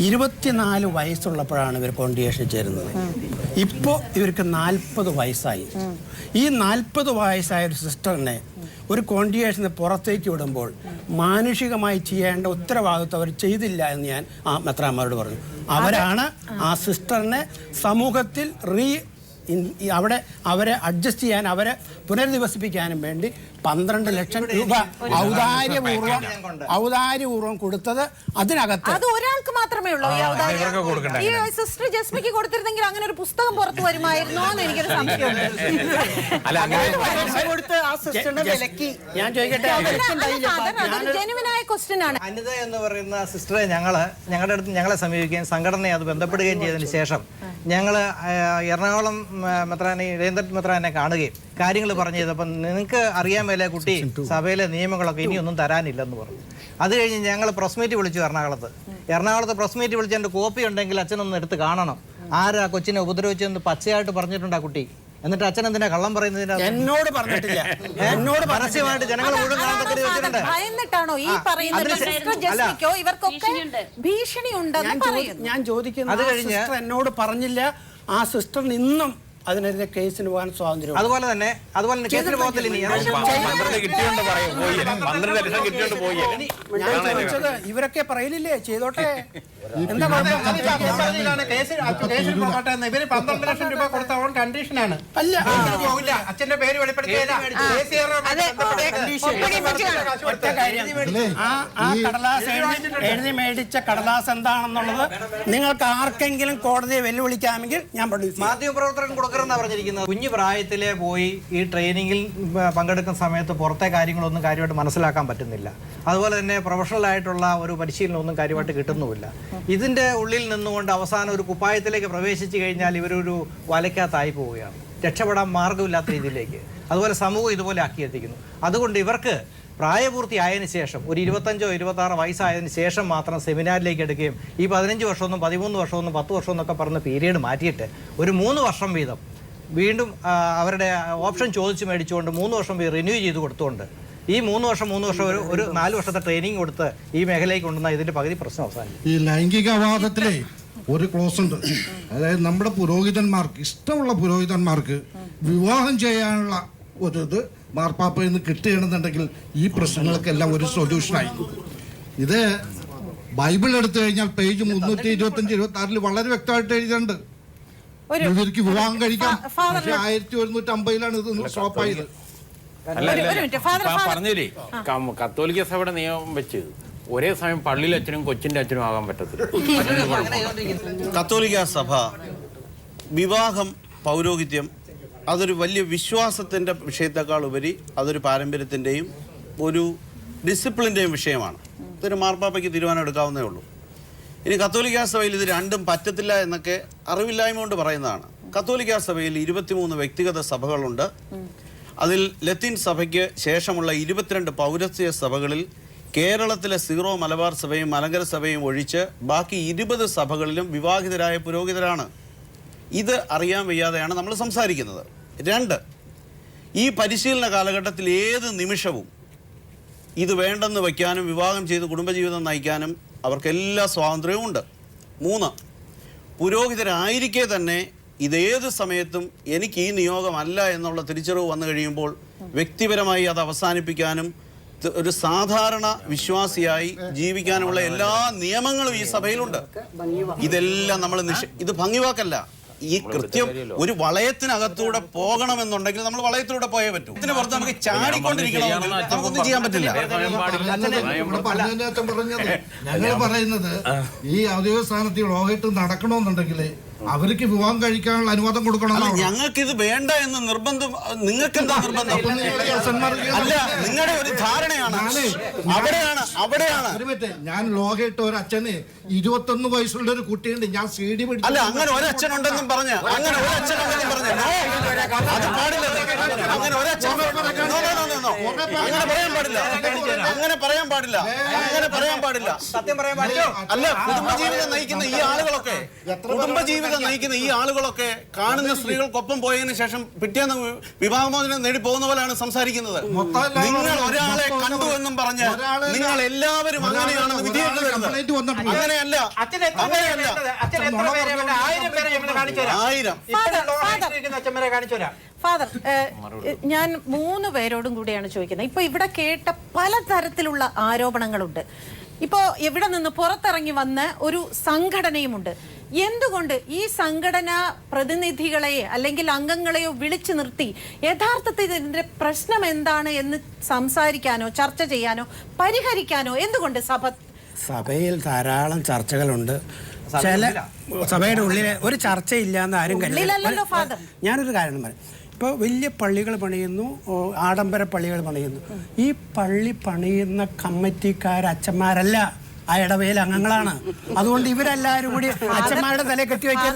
S8: 24 വയസ്സുള്ളപ്പോഴാണ് ഇവർ കോൺഗ്രിഗേഷനിൽ ചേരുന്നത്. ഇപ്പോൾ ഇവർക്ക് 40 വയസ്സായി. ഈ 40 വയസ്സായ ഒരു സിസ്റ്ററിനെ ഒരു കോൺഗ്രിഗേഷന് പുറത്തേക്ക് വിടുമ്പോൾ മാനുഷികമായി ചെയ്യേണ്ട ഉത്തരവാദിത്വം അവർ ചെയ്തില്ല എന്ന് ഞാൻ ആ മെത്രാന്മാരോട് പറഞ്ഞു. അവരാണ് ആ സിസ്റ്ററിനെ സമൂഹത്തിൽ അവരെ അഡ്ജസ്റ്റ് ചെയ്യാൻ, അവരെ പുനരധിവസിപ്പിക്കാനും വേണ്ടി 12 ലക്ഷം രൂപ ഔദാര്യപൂർവ്വം കൊടുത്തത്. അതിനകത്ത്
S1: അത് ഒരാൾക്ക് മാത്രമേ ഉള്ളൂ. ഈ സിസ്റ്റർ ജസ്മിക്ക് കൊടുത്തിരുന്നെങ്കിൽ അങ്ങനെ ഒരു പുസ്തകം പുറത്തു വരുമായിരുന്നോ എന്ന് എനിക്കൊരു സംശയമുണ്ട്.
S8: ഞാൻ ചോദിക്കട്ടെ,
S1: ജെനുവിനായ ക്വസ്റ്റ്യൻ ആണ്.
S7: അനിത എന്ന് പറയുന്ന സിസ്റ്ററെ ഞങ്ങളുടെ അടുത്ത് ഞങ്ങളെ സമീപിക്കുകയും സംഘടനയെ അത് ബന്ധപ്പെടുകയും ചെയ്തതിന് ശേഷം ഞങ്ങൾ എറണാകുളം മെത്രാനെ രേന്ദ്രൻ മെത്രാനെ കാണുകയും കാര്യങ്ങൾ പറഞ്ഞു ചെയ്തപ്പോൾ നിങ്ങൾക്ക് അറിയാൻ മേലെ കുട്ടി സഭയിലെ നിയമങ്ങളൊക്കെ ഇനിയൊന്നും തരാനില്ലെന്ന് പറഞ്ഞു. അത് കഴിഞ്ഞ് ഞങ്ങൾ പ്രസ് മീറ്റ് വിളിച്ചു എറണാകുളത്ത് പ്രസ് മീറ്റ് വിളിച്ചതിൻ്റെ കോപ്പി ഉണ്ടെങ്കിൽ അച്ഛനൊന്ന് എടുത്ത് കാണണം. ആരാ കൊച്ചിനെ ഉപദ്രവിച്ചെന്ന് പച്ചയായിട്ട് പറഞ്ഞിട്ടുണ്ട് ആ കുട്ടി. എന്നിട്ട് അച്ഛൻ എന്തിനാ കള്ളം പറയുന്നതിന്?
S8: എന്നോട് പറഞ്ഞിട്ടില്ല.
S7: എന്നോട് പരസ്യമായിട്ട് ജനങ്ങൾ മുഴുവൻ വെച്ചിട്ടുണ്ട്.
S1: ഭയന്നിട്ടാണോ ഈ പറയുന്നത്? ഇവർക്കൊക്കെ ഭീഷണി ഉണ്ടെന്ന് പറയുന്നു.
S8: ഞാൻ ചോദിക്കുന്നത്, സിസ്റ്റർ എന്നോട് പറഞ്ഞില്ല. ആ സിസ്റ്ററിന് ഇന്നും അതിനെതിരെ കേസിന് പോകാൻ സ്വാതന്ത്ര്യം.
S7: അതുപോലെ തന്നെ കേസിന് പോകത്തില്ല.
S8: ഞാൻ ചോദിച്ചത് ഇവരൊക്കെ പറയലില്ലേ ചെയ്തോട്ടെ, എന്താ
S13: ഇവര് 12 ലക്ഷം രൂപ കൊടുത്ത ഓൺ കണ്ടീഷനാണ്.
S8: അല്ല,
S13: അച്ഛന്റെ പേര് വെളിപ്പെടുത്തിയില്ല.
S8: ആ കടലാസ് എഴുതി മേടിച്ച കടലാസ് എന്താണെന്നുള്ളത് നിങ്ങൾക്ക് ആർക്കെങ്കിലും കോടതിയെ വെല്ലുവിളിക്കാമെങ്കിൽ ഞാൻ
S7: മാധ്യമപ്രവർത്തകൻ കൊടുക്കണമെന്നാണ് പറഞ്ഞിരിക്കുന്നത്. കുഞ്ഞു പ്രായത്തിലെ പോയി ഈ ട്രെയിനിങ്ങിൽ പങ്കെടുക്കുന്ന സമയത്ത് പുറത്തെ കാര്യങ്ങളൊന്നും കാര്യമായിട്ട് മനസ്സിലാക്കാൻ പറ്റുന്നില്ല. അതുപോലെ തന്നെ പ്രൊഫഷണൽ ആയിട്ടുള്ള ഒരു പരിശീലനം ഒന്നും കാര്യമായിട്ട് കിട്ടുന്നുമില്ല. ഇതിൻ്റെ ഉള്ളിൽ നിന്നുകൊണ്ട് അവസാനം ഒരു കുപ്പായത്തിലേക്ക് പ്രവേശിച്ചു കഴിഞ്ഞാൽ ഇവരൊരു വലയ്ക്കകത്തായി പോവുകയാണ്. രക്ഷപ്പെടാൻ മാർഗമില്ലാത്ത രീതിയിലേക്ക് അതുപോലെ സമൂഹം ഇതുപോലെ ആക്കിയെത്തിക്കുന്നു. അതുകൊണ്ട് ഇവർക്ക് പ്രായപൂർത്തിയായതിനു ശേഷം ഒരു 25-26 വയസ്സായതിനു ശേഷം മാത്രം സെമിനാറിലേക്ക് എടുക്കുകയും ഈ 15 വർഷമൊന്നും 13 വർഷമൊന്നും 10 വർഷം എന്നൊക്കെ പറഞ്ഞ പീരീഡ് മാറ്റിയിട്ട് ഒരു 3 വർഷം വീതം വീണ്ടും അവരുടെ ഓപ്ഷൻ ചോദിച്ച് മേടിച്ചുകൊണ്ട് 3 വർഷം റിന്യൂ ചെയ്ത് കൊടുത്തുകൊണ്ട് ഈ 3 വർഷം ഒരു 4 വർഷത്തെ ട്രെയിനിങ് കൊടുത്ത് ഈ മേഖലയ്ക്ക് കൊണ്ടുവന്ന ഇതിന്റെ പകുതി പ്രശ്നം അവസാനിക്കും.
S4: ഈ ലൈംഗികവാദത്തിലെ ഒരു ക്ലോസ് ഉണ്ട്. അതായത് നമ്മുടെ പുരോഹിതന്മാർക്ക്, ഇഷ്ടമുള്ള പുരോഹിതന്മാർക്ക് വിവാഹം ചെയ്യാനുള്ള ഒരു ഇത് മാർപ്പാപ്പയിൽ നിന്ന് കിട്ടുകയാണെന്നുണ്ടെങ്കിൽ ഈ പ്രശ്നങ്ങൾക്കെല്ലാം ഒരു സൊല്യൂഷനായി. ഇത് ബൈബിൾ എടുത്തു കഴിഞ്ഞാൽ പേജ് 325-26 വളരെ വ്യക്തമായിട്ട് എഴുതിയിട്ടുണ്ട്. ഇവർക്ക് വിവാഹം കഴിക്കാം. പക്ഷേ 1150 ഇത് സ്റ്റോപ്പായത്.
S10: പറഞ്ഞില്ലേ, കത്തോലിക്ക സഭയുടെ നിയമം വെച്ച് ഒരേ സമയം പള്ളിയിലെ അച്ഛനും കൊച്ചിന്റെ അച്ഛനും ആകാൻ പറ്റത്തില്ല.
S3: കത്തോലിക്ക സഭ വിവാഹം, പൗരോഹിത്യം അതൊരു വലിയ വിശ്വാസത്തിൻ്റെ വിഷയത്തെക്കാൾ ഉപരി അതൊരു പാരമ്പര്യത്തിൻ്റെയും ഒരു ഡിസിപ്ലിൻ്റെയും വിഷയമാണ്. ഇതൊരു മാർപ്പാപ്പയ്ക്ക് തീരുമാനം എടുക്കാവുന്നേ ഉള്ളൂ. ഇനി കത്തോലിക്ക സഭയിൽ ഇത് രണ്ടും പറ്റത്തില്ല എന്നൊക്കെ അറിവില്ലായ്മ കൊണ്ട് പറയുന്നതാണ്. കത്തോലിക്ക സഭയിൽ 23 വ്യക്തിഗത സഭകളുണ്ട്. അതിൽ ലത്തീൻ സഭയ്ക്ക് ശേഷമുള്ള 22 പൗരസ്ത്യ സഭകളിൽ കേരളത്തിലെ സീറോ മലബാർ സഭയും മലങ്കര സഭയും ഒഴിച്ച് ബാക്കി 20 സഭകളിലും വിവാഹിതരായ പുരോഹിതരാണ്. ഇത് അറിയാൻ വയ്യാതെയാണ് നമ്മൾ സംസാരിക്കുന്നത്. 2, ഈ പരിശീലന കാലഘട്ടത്തിൽ ഏത് നിമിഷവും ഇത് വേണ്ടെന്ന് വയ്ക്കാനും വിവാഹം ചെയ്ത് കുടുംബജീവിതം നയിക്കാനും അവർക്കെല്ലാ സ്വാതന്ത്ര്യവും ഉണ്ട്. 3, പുരോഹിതരായിരിക്കെ തന്നെ ഇതേത് സമയത്തും എനിക്ക് ഈ നിയോഗമല്ല എന്നുള്ള തിരിച്ചറിവ് വന്നു കഴിയുമ്പോൾ വ്യക്തിപരമായി അത് അവസാനിപ്പിക്കാനും ഒരു സാധാരണ വിശ്വാസിയായി ജീവിക്കാനുള്ള എല്ലാ നിയമങ്ങളും ഈ സഭയിലുണ്ട്. ഇതെല്ലാം നമ്മൾ ഇത് ഭംഗിവാക്കല്ല. ഈ കൃത്യം ഒരു വളയത്തിനകത്തൂടെ പോകണമെന്നുണ്ടെങ്കിൽ നമ്മൾ വളയത്തിലൂടെ പോയേ പറ്റൂ. ഇതിന് പുറത്ത് നമുക്ക് ചാടിക്കൊണ്ടിരിക്കണം, നമുക്കൊന്നും ചെയ്യാൻ പറ്റില്ല.
S4: ഞങ്ങൾ പറയുന്നത് ഈ ഔദ്യോഗിക സ്ഥാനത്ത് ലോകത്ത് നടക്കണമെന്നുണ്ടെങ്കിൽ അവർക്ക് വിവാഹം കഴിക്കാനുള്ള അനുവാദം കൊടുക്കണം.
S3: ഞങ്ങൾക്ക് ഇത് വേണ്ട എന്ന് നിർബന്ധം. നിങ്ങൾക്ക് എന്താ നിർബന്ധം? അല്ല, നിങ്ങളുടെ ഒരു ധാരണയാണ്. അവിടെയാണ്
S4: ഞാൻ ലോകയിട്ട് ഒരു അച്ഛന് 21 വയസ്സുള്ള ഒരു കുട്ടിയുണ്ട്. ഞാൻ CD
S3: അല്ല, അങ്ങനെ ഒരു അച്ഛനുണ്ടെന്നും പറഞ്ഞ അത് പാടില്ല. അങ്ങനെ ഒരൊറ്റ അങ്ങനെ പറയാൻ പാടില്ല.
S7: സത്യം പറയാൻ പറ്റുമോ?
S3: അല്ല, കുടുംബജീവിതം നയിക്കുന്ന ഈ ആളുകളൊക്കെ കാണുന്ന സ്ത്രീകൾക്കൊപ്പം പോയതിനു ശേഷം പിറ്റേന്ന് വിവാഹമോചനം നേടി പോകുന്ന പോലെയാണ് സംസാരിക്കുന്നത്. നിങ്ങൾ ഒരാളെ കണ്ടു എന്നും പറഞ്ഞ് നിങ്ങൾ എല്ലാവരും അങ്ങനെയാണെന്ന് വിധിയെഴുതുന്നത്. അങ്ങനെയല്ല.
S7: 1000
S1: ഫാദർ, ഞാൻ 3 പേരോടും കൂടിയാണ് ചോദിക്കുന്നത്. ഇപ്പൊ ഇവിടെ കേട്ട പലതരത്തിലുള്ള ആരോപണങ്ങളുണ്ട്. ഇപ്പോ ഇവിടെ നിന്ന് പുറത്തിറങ്ങി വന്ന ഒരു സംഘടനയുമുണ്ട്. എന്തുകൊണ്ട് ഈ സംഘടനാ പ്രതിനിധികളെ അല്ലെങ്കിൽ അംഗങ്ങളെയോ വിളിച്ചു നിർത്തി യഥാർത്ഥത്തിൽ ഇതിന്റെ പ്രശ്നം എന്താണ് എന്ന് സംസാരിക്കാനോ ചർച്ച ചെയ്യാനോ പരിഹരിക്കാനോ എന്തുകൊണ്ട്
S8: സഭയിൽ ധാരാളം ചർച്ചകളുണ്ട്. ചില സഭയുടെ ഉള്ളിൽ ഒരു ചർച്ചയില്ലാന്ന് ആരും കരുതില്ല. ഞാനൊരു കാരണം പറയാം. ഇപ്പോൾ വലിയ പള്ളികൾ പണിയുന്നു, ആഡംബര പള്ളികൾ പണിയുന്നു. ഈ പള്ളി പണിയുന്ന കമ്മിറ്റിക്കാർ അച്ഛന്മാരല്ല, ആ ഇടവയിൽ അംഗങ്ങളാണ്. അതുകൊണ്ട് ഇവരെല്ലാവരും കൂടി അച്ഛന്മാരുടെ തല കെട്ടിവെക്കാൻ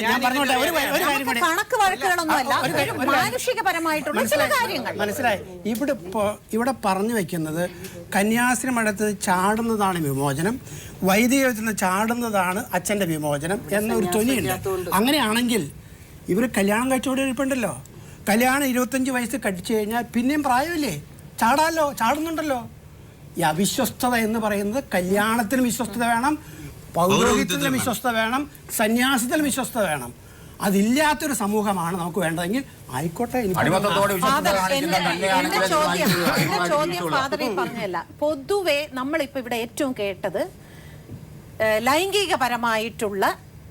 S1: ഞാൻ പറഞ്ഞോട്ടെ, ഒരു കാര്യം കൂടി.
S8: മനസ്സിലായി. ഇവിടെ പറഞ്ഞു വെക്കുന്നത് കന്യാസ്ത്രീ മഠത്തിൽ ചാടുന്നതാണ് വിമോചനം, വൈദികത്തിൽ നിന്ന് ചാടുന്നതാണ് അച്ഛൻ്റെ വിമോചനം എന്നൊരു ധ്വനിയുണ്ട്. അങ്ങനെയാണെങ്കിൽ ഇവർ കല്യാണം കഴിച്ചോടെ ഇരിപ്പുണ്ടല്ലോ. കല്യാണം 25 വയസ്സ് കടിച്ചു കഴിഞ്ഞാൽ പിന്നെയും പ്രായമില്ലേ, ചാടുന്നുണ്ടല്ലോ. ഈ അവിശ്വസ്തത എന്ന് പറയുന്നത് കല്യാണത്തിനും വിശ്വസ്തത വേണം, പൗരോഹിത്യത്തിലും വിശ്വസ്തത വേണം, സന്യാസത്തിലും വിശ്വസ്തത വേണം. അതില്ലാത്തൊരു സമൂഹമാണ് നമുക്ക് വേണ്ടതെങ്കിൽ ആയിക്കോട്ടെ.
S1: എന്റെ ചോദ്യം ഫാദറെ പറഞ്ഞല്ല. പൊതുവെ നമ്മളിപ്പോ ഇവിടെ ഏറ്റവും കേട്ടത് ലൈംഗികപരമായിട്ടുള്ള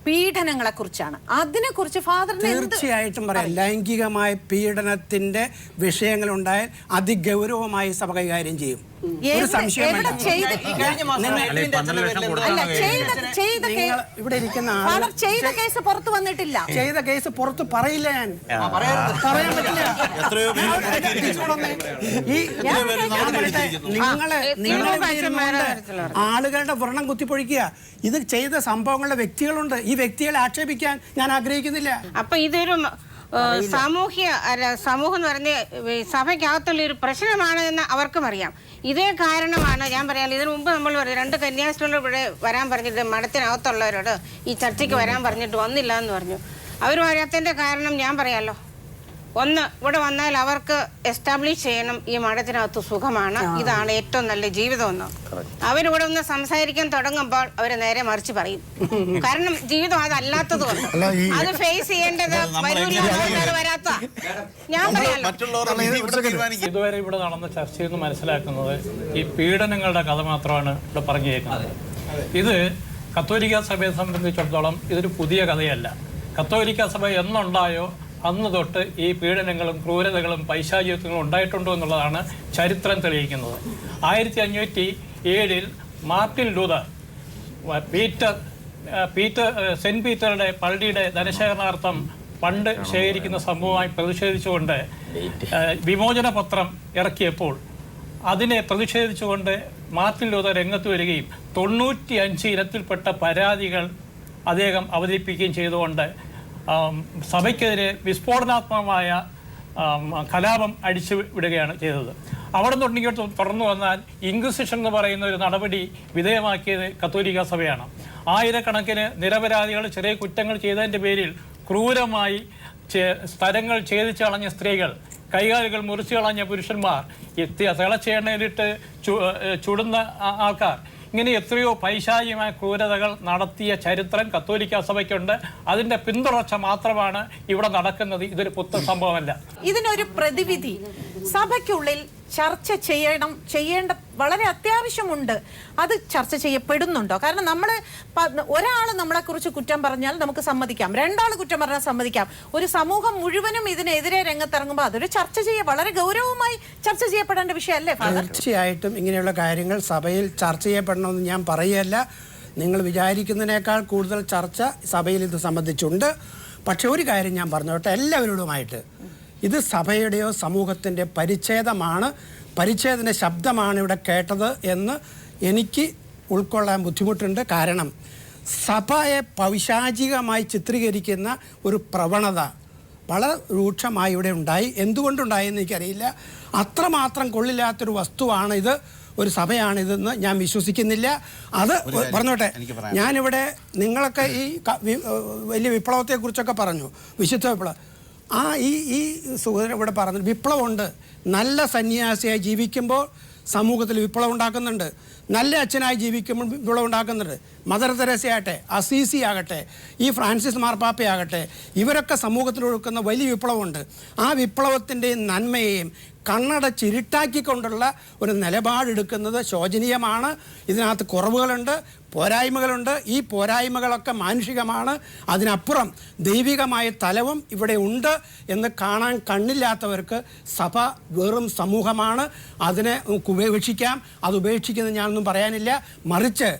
S1: പീഡനങ്ങളെ കുറിച്ചാണ്. അതിനെ കുറിച്ച് ഫാദറിന്
S8: തീർച്ചയായിട്ടും പറയാം. ലൈംഗികമായ പീഡനത്തിന്റെ വിഷയങ്ങൾ ഉണ്ടായാൽ അതിഗൗരവമായി സഭ കൈകാര്യം ചെയ്യും. ഒരു സംശയം ഇവിടെ ഇരിക്കുന്ന
S1: ചെയ്ത കേസ് പുറത്തു വന്നിട്ടില്ല.
S8: ചെയ്ത കേസ് പുറത്ത് പറയില്ല. ഞാൻ പറയാൻ പറ്റില്ല. ആളുകളുടെ വ്രണം കുത്തിപ്പൊഴിക്കുക. ഇത് ചെയ്ത സംഭവങ്ങളുടെ വ്യക്തികളുണ്ട്. ഈ വ്യക്തികളെ ആക്ഷേപിക്കാൻ ഞാൻ ആഗ്രഹിക്കുന്നില്ല.
S2: അപ്പൊ ഇതൊരു സമൂഹം എന്ന് പറഞ്ഞ സഭയ്ക്കകത്തുള്ള ഒരു പ്രശ്നമാണ് എന്ന് അവർക്കും അറിയാം. ഇതേ കാരണമാണ് ഞാൻ പറയാം. ഇതിനു മുമ്പ് നമ്മൾ 2 കന്യാസ്ത്രീകളോട് ഇവിടെ വരാൻ പറഞ്ഞിട്ട് മഠത്തിനകത്തുള്ളവരോട് ഈ ചർച്ചയ്ക്ക് വരാൻ പറഞ്ഞിട്ട് വന്നില്ല എന്ന് പറഞ്ഞു. അവർ വരാത്തതിൻ്റെ കാരണം ഞാൻ പറയാമല്ലോ. ഒന്ന്, ഇവിടെ വന്നാൽ അവർക്ക് എസ്റ്റാബ്ലിഷ് ചെയ്യണം ഈ മഠത്തിനകത്ത് സുഖമാണ്, ഇതാണ് ഏറ്റവും നല്ല ജീവിതമെന്ന്. അവരിവിടെ ഒന്ന് സംസാരിക്കാൻ തുടങ്ങുമ്പോൾ അവർ നേരെ മറിച്ച് പറയും. കാരണം ജീവിതം അതല്ലാത്തതുകൊണ്ട് അത് ഫേസ് ചെയ്യേണ്ടത് വരാത്ത ഞാൻ പറയാമല്ലോ.
S14: ഇതുവരെ ഇവിടെ നടന്ന ചർച്ചയിൽ നിന്ന് മനസ്സിലാക്കുന്നത് ഈ പീഡനങ്ങളുടെ കഥ മാത്രമാണ് ഇവിടെ പറഞ്ഞു കേൾക്കുന്നത്. ഇത് കത്തോലിക്ക സഭയെ സംബന്ധിച്ചിടത്തോളം ഇതൊരു പുതിയ കഥയല്ല. കത്തോലിക്ക സഭ എന്നുണ്ടായോ അന്ന് തൊട്ട് ഈ പീഡനങ്ങളും ക്രൂരതകളും പൈശാചിത്വങ്ങളും ഉണ്ടായിട്ടുണ്ടോ എന്നുള്ളതാണ് ചരിത്രം തെളിയിക്കുന്നത്. 1507 മാർട്ടിൻ ലൂതർ സെന്റ് പീറ്ററുടെ പള്ളിയുടെ ധനശേഖരണാർത്ഥം ഫണ്ട് ശേഖരിക്കുന്ന സംഭവമായി പ്രതിഷേധിച്ചുകൊണ്ട് വിമോചന പത്രം ഇറക്കിയപ്പോൾ അതിനെ പ്രതിഷേധിച്ചുകൊണ്ട് മാർട്ടിൻ ലൂതർ രംഗത്ത് വരികയും 95 ഇനത്തിൽപ്പെട്ട പരാതികൾ അദ്ദേഹം അവതരിപ്പിക്കുകയും ചെയ്തുകൊണ്ട് സഭയ്ക്കെതിരെ വിസ്ഫോടനാത്മകമായ കലാപം അടിച്ചു വിടുകയാണ് ചെയ്തത്. അവിടെ നിന്ന് തുടർന്നു വന്നാൽ ഇൻക്വിസിഷൻ എന്ന് പറയുന്ന ഒരു നടപടി വിധേയമാക്കിയത് കത്തോലിക്ക സഭയാണ്. ആയിരക്കണക്കിന് നിരപരാധികൾ ചെറിയ കുറ്റങ്ങൾ ചെയ്തതിൻ്റെ പേരിൽ ക്രൂരമായി സ്ഥലങ്ങൾ ഛേദിച്ച് കളഞ്ഞ സ്ത്രീകൾ, കൈകാലുകൾ മുറിച്ചു കളഞ്ഞ പുരുഷന്മാർ, തിളച്ച എണ്ണയിലിട്ട് ചുടുന്ന ആൾക്കാർ, ഇങ്ങനെ എത്രയോ പൈശാചികമായ ക്രൂരതകൾ നടത്തിയ ചരിത്രം കത്തോലിക്ക സഭയ്ക്കുണ്ട്. അതിന്റെ പിന്തുടർച്ച മാത്രമാണ് ഇവിടെ നടക്കുന്നത്. ഇതൊരു പുത്തൻ സംഭവമല്ല.
S1: ഇതിനൊരു പ്രതിവിധി സഭയ്ക്കുള്ളിൽ ചർച്ച ചെയ്യേണ്ട വളരെ അത്യാവശ്യമുണ്ട്. അത് ചർച്ച ചെയ്യപ്പെടുന്നുണ്ടോ? കാരണം ഒരാൾ നമ്മളെ കുറിച്ച് കുറ്റം പറഞ്ഞാൽ നമുക്ക് സമ്മതിക്കാം, 2 ആൾ കുറ്റം പറഞ്ഞാൽ സമ്മതിക്കാം. ഒരു സമൂഹം മുഴുവനും ഇതിനെതിരെ രംഗത്തിറങ്ങുമ്പോൾ അതൊരു വളരെ ഗൗരവമായി ചർച്ച ചെയ്യപ്പെടേണ്ട വിഷയമല്ലേ?
S8: തീർച്ചയായിട്ടും ഇങ്ങനെയുള്ള കാര്യങ്ങൾ സഭയിൽ ചർച്ച ചെയ്യപ്പെടണമെന്ന് ഞാൻ പറയുകയല്ല. നിങ്ങൾ വിചാരിക്കുന്നതിനേക്കാൾ കൂടുതൽ ചർച്ച സഭയിൽ ഇത് സംബന്ധിച്ചുണ്ട്. പക്ഷെ ഒരു കാര്യം ഞാൻ പറഞ്ഞോട്ടെ എല്ലാവരോടുമായിട്ട്, ഇത് സഭയുടെയോ സമൂഹത്തിൻ്റെ പരിച്ഛേദന ശബ്ദമാണ് ഇവിടെ കേട്ടത് എന്ന് എനിക്ക് ഉൾക്കൊള്ളാൻ ബുദ്ധിമുട്ടുണ്ട്. കാരണം സഭയെ പൈശാചികമായി ചിത്രീകരിക്കുന്ന ഒരു പ്രവണത വളരെ രൂക്ഷമായി ഇവിടെ ഉണ്ടായി. എന്തുകൊണ്ടുണ്ടായെന്ന് എനിക്കറിയില്ല. അത്രമാത്രം കൊള്ളില്ലാത്തൊരു വസ്തുവാണ് ഇത്, ഒരു സഭയാണിതെന്ന് ഞാൻ വിശ്വസിക്കുന്നില്ല. അത് പറഞ്ഞോട്ടെ, ഞാനിവിടെ നിങ്ങളൊക്കെ ഈ വലിയ വിപ്ലവത്തെക്കുറിച്ചൊക്കെ പറഞ്ഞു, വിശുദ്ധ വിപ്ലവം. ഈ സുഹൃത്ത് ഇവിടെ പറഞ്ഞു വിപ്ലവമുണ്ട്. നല്ല സന്യാസിയായി ജീവിക്കുമ്പോൾ സമൂഹത്തിൽ വിപ്ലവം ഉണ്ടാക്കുന്നുണ്ട്. നല്ല അച്ഛനായി ജീവിക്കുമ്പോൾ വിപ്ലവം ഉണ്ടാക്കുന്നുണ്ട്. മദർ തെരേസയാകട്ടെ, അസീസി ആകട്ടെ, ഈ ഫ്രാൻസിസ് മാർപ്പാപ്പയാകട്ടെ, ഇവരൊക്കെ സമൂഹത്തിൽ ഒഴുക്കുന്ന വലിയ വിപ്ലവമുണ്ട്. ആ വിപ്ലവത്തിൻ്റെയും നന്മയെയും കണ്ണടച്ചിരുട്ടാക്കിക്കൊണ്ടുള്ള ഒരു നിലപാടെടുക്കുന്നത് ശോചനീയമാണ്. ഇതിനകത്ത് കുറവുകളുണ്ട്, പോരായ്മകളുണ്ട്. ഈ പോരായ്മകളൊക്കെ മാനുഷികമാണ്. അതിനപ്പുറം ദൈവികമായ തലവും ഇവിടെ ഉണ്ട് എന്ന് കാണാൻ കണ്ണില്ലാത്തവർക്ക് സഭ വെറും സമൂഹമാണ്. അതിനെ ഉപേക്ഷിക്കാം. അത് ഉപേക്ഷിക്കുന്നത് ഞാനൊന്നും പറയാനില്ല. മറിച്ച്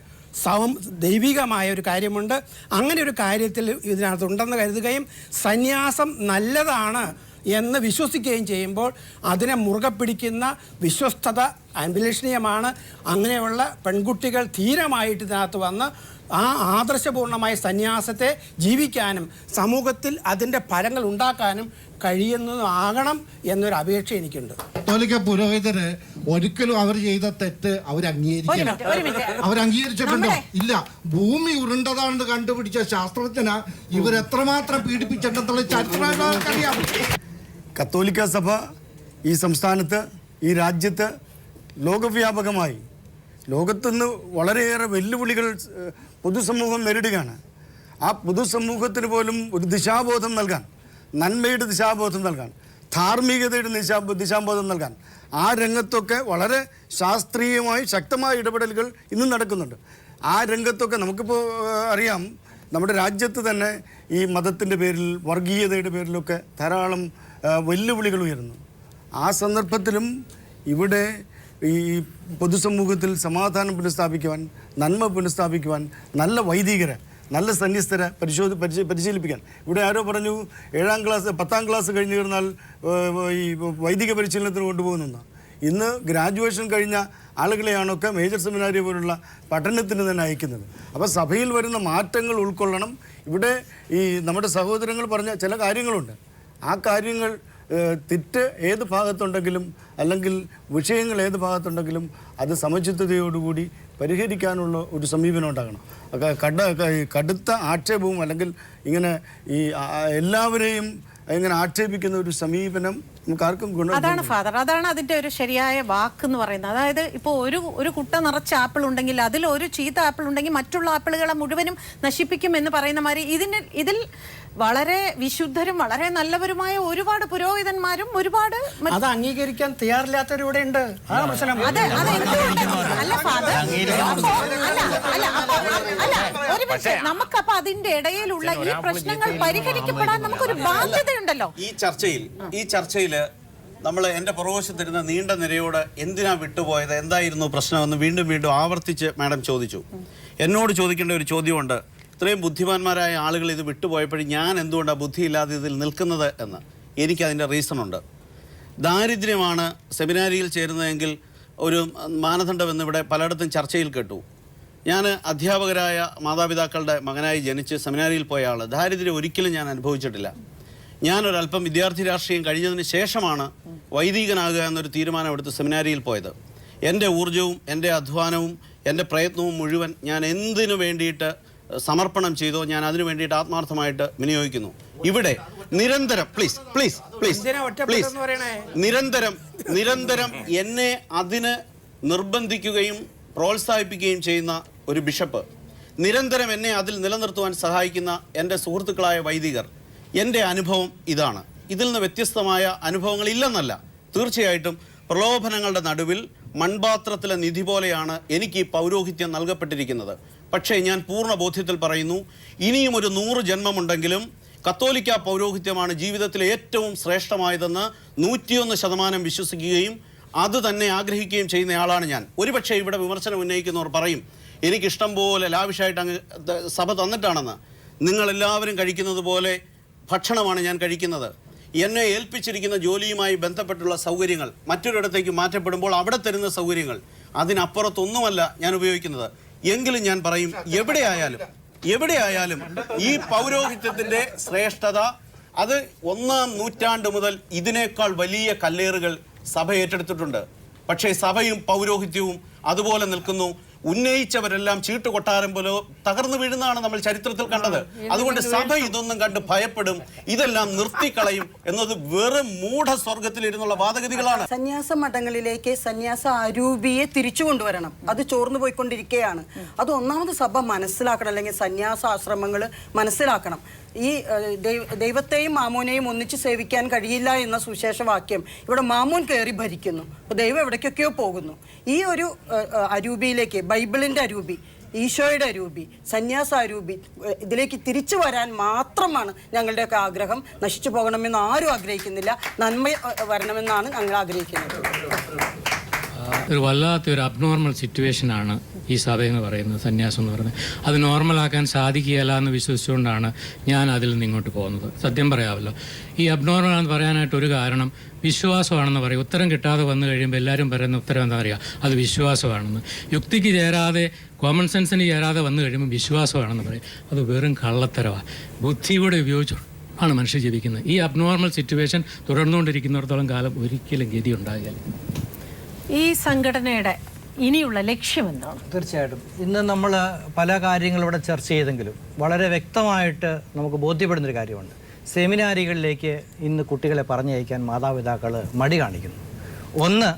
S8: ദൈവികമായ ഒരു കാര്യമുണ്ട്. അങ്ങനെ ഒരു കാര്യത്തിൽ ഇതിനകത്തുണ്ടെന്ന് കരുതുകയും സന്യാസം നല്ലതാണ് എന്ന് വിശ്വസിക്കുകയും ചെയ്യുമ്പോൾ അതിനെ മുറുകെ പിടിക്കുന്ന വിശ്വസ്തത അഭിലഷണീയമാണ്. അങ്ങനെയുള്ള പെൺകുട്ടികൾ ധീരമായിട്ട് ഇതിനകത്ത് വന്ന് ആ ആദർശപൂർണമായ സന്യാസത്തെ ജീവിക്കാനും സമൂഹത്തിൽ അതിൻ്റെ ഫലങ്ങൾ ഉണ്ടാക്കാനും കഴിയുന്നതാകണം എന്നൊരു അപേക്ഷ എനിക്കുണ്ട്.
S4: കത്തോലിക്ക പുരോഹിതര് ഒരിക്കലും അവർ ചെയ്ത തെറ്റ് അവരംഗീകരിച്ചിട്ടുണ്ടോ? ഇല്ല. ഭൂമി ഉരുണ്ടതാണെന്ന് കണ്ടുപിടിച്ച ശാസ്ത്രജ്ഞന ഇവരെത്രമാത്രം പീഡിപ്പിച്ചിട്ടുണ്ടെന്നുള്ള ചരിത്രമറിയാം.
S11: കത്തോലിക്ക സഭ ഈ സംസ്ഥാനത്ത്, ഈ രാജ്യത്ത് ലോകവ്യാപകമായി ലോകത്തുനിന്ന് വളരെയേറെ വെല്ലുവിളികൾ പൊതുസമൂഹം നേരിടുകയാണ്. ആ പൊതുസമൂഹത്തിന് പോലും ഒരു ദിശാബോധം നൽകാൻ, നന്മയുടെ ദിശാബോധം നൽകാൻ, ധാർമ്മികതയുടെ ദിശാബോധം നൽകാൻ ആ രംഗത്തൊക്കെ വളരെ ശാസ്ത്രീയമായി ശക്തമായ ഇടപെടലുകൾ ഇന്നും നടക്കുന്നുണ്ട്. ആ രംഗത്തൊക്കെ നമുക്കിപ്പോൾ അറിയാം, നമ്മുടെ രാജ്യത്ത് തന്നെ ഈ മതത്തിൻ്റെ പേരിൽ, വർഗീയതയുടെ പേരിലൊക്കെ ധാരാളം വെല്ലുവിളികൾ ഉയരുന്നു. ആ സന്ദർഭത്തിലും ഇവിടെ ഈ പൊതുസമൂഹത്തിൽ സമാധാനം പുനഃസ്ഥാപിക്കുവാൻ, നന്മ പുനഃസ്ഥാപിക്കുവാൻ നല്ല വൈദികരെ, നല്ല സന്യസ്തരെ പരിശീലിപ്പിക്കാൻ. ഇവിടെ ആരോ പറഞ്ഞു 7ാം ക്ലാസ് 10ാം ക്ലാസ് കഴിഞ്ഞ് കഴിഞ്ഞാൽ ഈ വൈദിക പരിശീലനത്തിന് കൊണ്ടുപോകുന്ന. ഇന്ന് ഗ്രാജുവേഷൻ കഴിഞ്ഞ ആളുകളെയാണൊക്കെ മേജർ സെമിനാരി പോലുള്ള പഠനത്തിന് തന്നെ അയക്കുന്നത്. അപ്പോൾ സഭയിൽ വരുന്ന മാറ്റങ്ങൾ ഉൾക്കൊള്ളണം. ഇവിടെ ഈ നമ്മുടെ സഹോദരങ്ങൾ പറഞ്ഞ ചില കാര്യങ്ങളുണ്ട്. ആ കാര്യങ്ങൾ തെറ്റ് ഏത് ഭാഗത്തുണ്ടെങ്കിലും, അല്ലെങ്കിൽ വിഷയങ്ങൾ ഏത് ഭാഗത്തുണ്ടെങ്കിലും അത് സമചിത്തതയോടുകൂടി പരിഹരിക്കാനുള്ള ഒരു സമീപനം ഉണ്ടാകണം. കടുത്ത ആക്ഷേപവും അല്ലെങ്കിൽ ഇങ്ങനെ ഈ എല്ലാവരെയും ഇങ്ങനെ ആക്ഷേപിക്കുന്ന ഒരു സമീപനം നമുക്ക് ആർക്കും
S1: അതാണ് ഫാദർ, അതാണ് അതിന്റെ ഒരു ശരിയായ വാക്ക് എന്ന് പറയുന്നത്. അതായത് ഇപ്പോൾ ഒരു കുട്ട നിറച്ച ആപ്പിൾ ഉണ്ടെങ്കിൽ അതിൽ ഒരു ചീത്ത ആപ്പിൾ ഉണ്ടെങ്കിൽ മറ്റുള്ള ആപ്പിളുകളെ മുഴുവനും നശിപ്പിക്കും എന്ന് പറയുന്ന മാതിരി ഇതിൽ വളരെ വിശുദ്ധരും വളരെ നല്ലവരുമായ ഒരുപാട് പുരോഹിതന്മാരും ഒരുപാട്
S8: അത് അംഗീകരിക്കാൻ തയ്യാറില്ലാത്തവരിവിടെ ഉണ്ട്.
S1: നമുക്കപ്പൊ അതിന്റെ ഇടയിലുള്ള ഈ പ്രശ്നങ്ങൾ പരിഹരിക്കപ്പെടാൻ നമുക്കൊരു ബാധ്യതയുണ്ടല്ലോ.
S3: ഈ ചർച്ചയില് നമ്മൾ എൻ്റെ പുറകുവശത്തിരുന്ന നീണ്ട നിരയോട് എന്തിനാ വിട്ടുപോയത്, എന്തായിരുന്നു പ്രശ്നമെന്ന് വീണ്ടും ആവർത്തിച്ച് മാഡം ചോദിച്ചു. എന്നോട് ചോദിക്കേണ്ട ഒരു ചോദ്യമുണ്ട്. ഇത്രയും ബുദ്ധിമാന്മാരായ ആളുകൾ ഇത് വിട്ടുപോയപ്പോഴും ഞാൻ എന്തുകൊണ്ടാണ് ബുദ്ധിയില്ലാതെ ഇതിൽ നിൽക്കുന്നത് എന്ന്. എനിക്കതിൻ്റെ റീസണുണ്ട്. ദാരിദ്ര്യമാണ് സെമിനാരിയിൽ ചേരുന്നതെങ്കിൽ ഒരു മാനദണ്ഡമെന്ന് ഇവിടെ പലയിടത്തും ചർച്ചയിൽ കേട്ടു. ഞാൻ അധ്യാപകരായ മാതാപിതാക്കളുടെ മകനായി ജനിച്ച് സെമിനാരിയിൽ പോയ ആൾ. ദാരിദ്ര്യം ഒരിക്കലും ഞാൻ അനുഭവിച്ചിട്ടില്ല. ഞാനൊരല്പം വിദ്യാർത്ഥി രാഷ്ട്രീയം കഴിഞ്ഞതിന് ശേഷമാണ് വൈദികനാകുക എന്നൊരു തീരുമാനമെടുത്ത് സെമിനാരിയിൽ പോയത്. എൻ്റെ ഊർജവും എൻ്റെ അധ്വാനവും എൻ്റെ പ്രയത്നവും മുഴുവൻ ഞാൻ എന്തിനു വേണ്ടിയിട്ട് സമർപ്പണം ചെയ്തോ ഞാൻ അതിനു വേണ്ടിയിട്ട് ആത്മാർത്ഥമായിട്ട് വിനിയോഗിക്കുന്നു. ഇവിടെ നിരന്തരം നിരന്തരം എന്നെ അതിന് നിർബന്ധിക്കുകയും പ്രോത്സാഹിപ്പിക്കുകയും ചെയ്യുന്ന ഒരു ബിഷപ്പ്, നിരന്തരം എന്നെ അതിൽ നിലനിർത്തുവാൻ സഹായിക്കുന്ന എൻ്റെ സുഹൃത്തുക്കളായ വൈദികർ, എൻ്റെ അനുഭവം ഇതാണ്. ഇതിൽ നിന്ന് വ്യത്യസ്തമായ അനുഭവങ്ങൾ ഇല്ലെന്നല്ല. തീർച്ചയായിട്ടും പ്രലോഭനങ്ങളുടെ നടുവിൽ മൺപാത്രത്തിലെ നിധി പോലെയാണ് എനിക്ക് ഈ പൗരോഹിത്യം നൽകപ്പെട്ടിരിക്കുന്നത്. പക്ഷേ ഞാൻ പൂർണ്ണ ബോധ്യത്തിൽ പറയുന്നു, ഇനിയും ഒരു 100 ജന്മമുണ്ടെങ്കിലും കത്തോലിക്ക പൗരോഹിത്യമാണ് ജീവിതത്തിലെ ഏറ്റവും ശ്രേഷ്ഠമായതെന്ന് 101% വിശ്വസിക്കുകയും അത് തന്നെ ആഗ്രഹിക്കുകയും ചെയ്യുന്നയാളാണ് ഞാൻ. ഒരുപക്ഷെ ഇവിടെ വിമർശനം ഉന്നയിക്കുന്നവർ പറയും, എനിക്കിഷ്ടം പോലെ ലാവിഷായിട്ട് അങ്ങ് സഭ തന്നിട്ടാണെന്ന്. നിങ്ങളെല്ലാവരും കഴിക്കുന്നത് പോലെ ഭക്ഷണമാണ് ഞാൻ കഴിക്കുന്നത്. എന്നെ ഏൽപ്പിച്ചിരിക്കുന്ന ജോലിയുമായി ബന്ധപ്പെട്ടുള്ള സൗകര്യങ്ങൾ മറ്റൊരിടത്തേക്ക് മാറ്റപ്പെടുമ്പോൾ അവിടെ തരുന്ന സൗകര്യങ്ങൾ, അതിനപ്പുറത്തൊന്നുമല്ല ഞാൻ ഉപയോഗിക്കുന്നത്. എങ്കിലും ഞാൻ പറയും, എവിടെയായാലും എവിടെയായാലും ഈ പൗരോഹിത്യത്തിന്റെ ശ്രേഷ്ഠത അത് 1-ാം നൂറ്റാണ്ട് മുതൽ ഇതിനേക്കാൾ വലിയ കല്ലേറുകൾ സഭ ഏറ്റെടുത്തിട്ടുണ്ട്. പക്ഷേ സഭയും പൗരോഹിത്യവും അതുപോലെ നിൽക്കുന്നു. ഉന്നയിച്ചവരെല്ലാം ചീട്ടുകൊട്ടാരം പോലെ തകർന്നു വീഴുന്നതാണ് നമ്മൾ ചരിത്രത്തിൽ കണ്ടത്. അതുകൊണ്ട് സഭ ഇതൊന്നും കണ്ട് ഭയപ്പെടും, ഇതെല്ലാം നിർത്തിക്കളയും എന്നത് വെറും മൂഢസ്വർഗത്തിലിരുന്നുള്ള വാദഗതികളാണ്.
S9: സന്യാസ മഠങ്ങളിലേക്ക് സന്യാസ അരൂപിയെ തിരിച്ചു കൊണ്ടുവരണം. അത് ചോർന്നു പോയിക്കൊണ്ടിരിക്കുകയാണ്. അത് ഒന്നാമത് സഭ മനസ്സിലാക്കണം, അല്ലെങ്കിൽ സന്യാസ ആശ്രമങ്ങൾ മനസ്സിലാക്കണം. ഈ ദൈവത്തെയും മാമോനെയും ഒന്നിച്ച് സേവിക്കാൻ കഴിയില്ല എന്ന സുവിശേഷവാക്യം ഇവിടെ മാമോൻ കയറി ഭരിക്കുന്നു. ദൈവം എവിടേക്കൊക്കെയോ പോകുന്നു. ഈ ഒരു അരൂപിയിലേക്ക്, ബൈബിളിന്റെ അരൂപി, ഈശോയുടെ അരൂപി, സന്യാസ അരൂപി, ഇതിലേക്ക് തിരിച്ചു വരാൻ മാത്രമാണ് ഞങ്ങളുടെയൊക്കെ ആഗ്രഹം. നശിച്ചു പോകണമെന്ന് ആരും ആഗ്രഹിക്കുന്നില്ല, നന്മ വരണമെന്നാണ് ഞങ്ങൾ ആഗ്രഹിക്കുന്നത്.
S15: ഒരു വല്ലാത്തൊരു അബ്നോർമൽ സിറ്റുവേഷനാണ് ഈ സഭ എന്ന് പറയുന്നത്, സന്യാസം എന്ന് പറയുന്നത്. അത് നോർമലാക്കാൻ സാധിക്കുകയില്ല എന്ന് വിശ്വസിച്ചുകൊണ്ടാണ് ഞാൻ അതിൽ നിന്ന് ഇങ്ങോട്ട് പോകുന്നത്. സത്യം പറയാമല്ലോ, ഈ അബ്നോർമലാണെന്ന് പറയാനായിട്ട് ഒരു കാരണം വിശ്വാസമാണെന്ന് പറയും. ഉത്തരം കിട്ടാതെ വന്നു കഴിയുമ്പോൾ എല്ലാവരും പറയുന്ന ഉത്തരം എന്താ പറയുക, അത് വിശ്വാസമാണെന്ന്. യുക്തിക്ക് ചേരാതെ, കോമൺ സെൻസിന് ചേരാതെ വന്നു കഴിയുമ്പോൾ വിശ്വാസമാണെന്ന് പറയും. അത് വെറും കള്ളത്തരമാണ്. ബുദ്ധിയോടെ ഉപയോഗിച്ചു ആണ് മനുഷ്യർ ജീവിക്കുന്നത്. ഈ അബ്നോർമൽ സിറ്റുവേഷൻ തുടർന്നുകൊണ്ടിരിക്കുന്നിടത്തോളം കാലം ഒരിക്കലും ഗതി ഉണ്ടാകില്ല.
S1: ഈ സംഘടനയുടെ ഇനിയുള്ള ലക്ഷ്യം എന്താണ്?
S7: തീർച്ചയായിട്ടും ഇന്ന് നമ്മൾ പല കാര്യങ്ങളും ഇവിടെ ചർച്ച ചെയ്തെങ്കിലും വളരെ വ്യക്തമായിട്ട് നമുക്ക് ബോധ്യപ്പെടുന്നൊരു കാര്യമുണ്ട്. സെമിനാരികളിലേക്ക് ഇന്ന് കുട്ടികളെ പറഞ്ഞയക്കാൻ മാതാപിതാക്കൾ മടി കാണിക്കുന്നു. ഒന്ന്,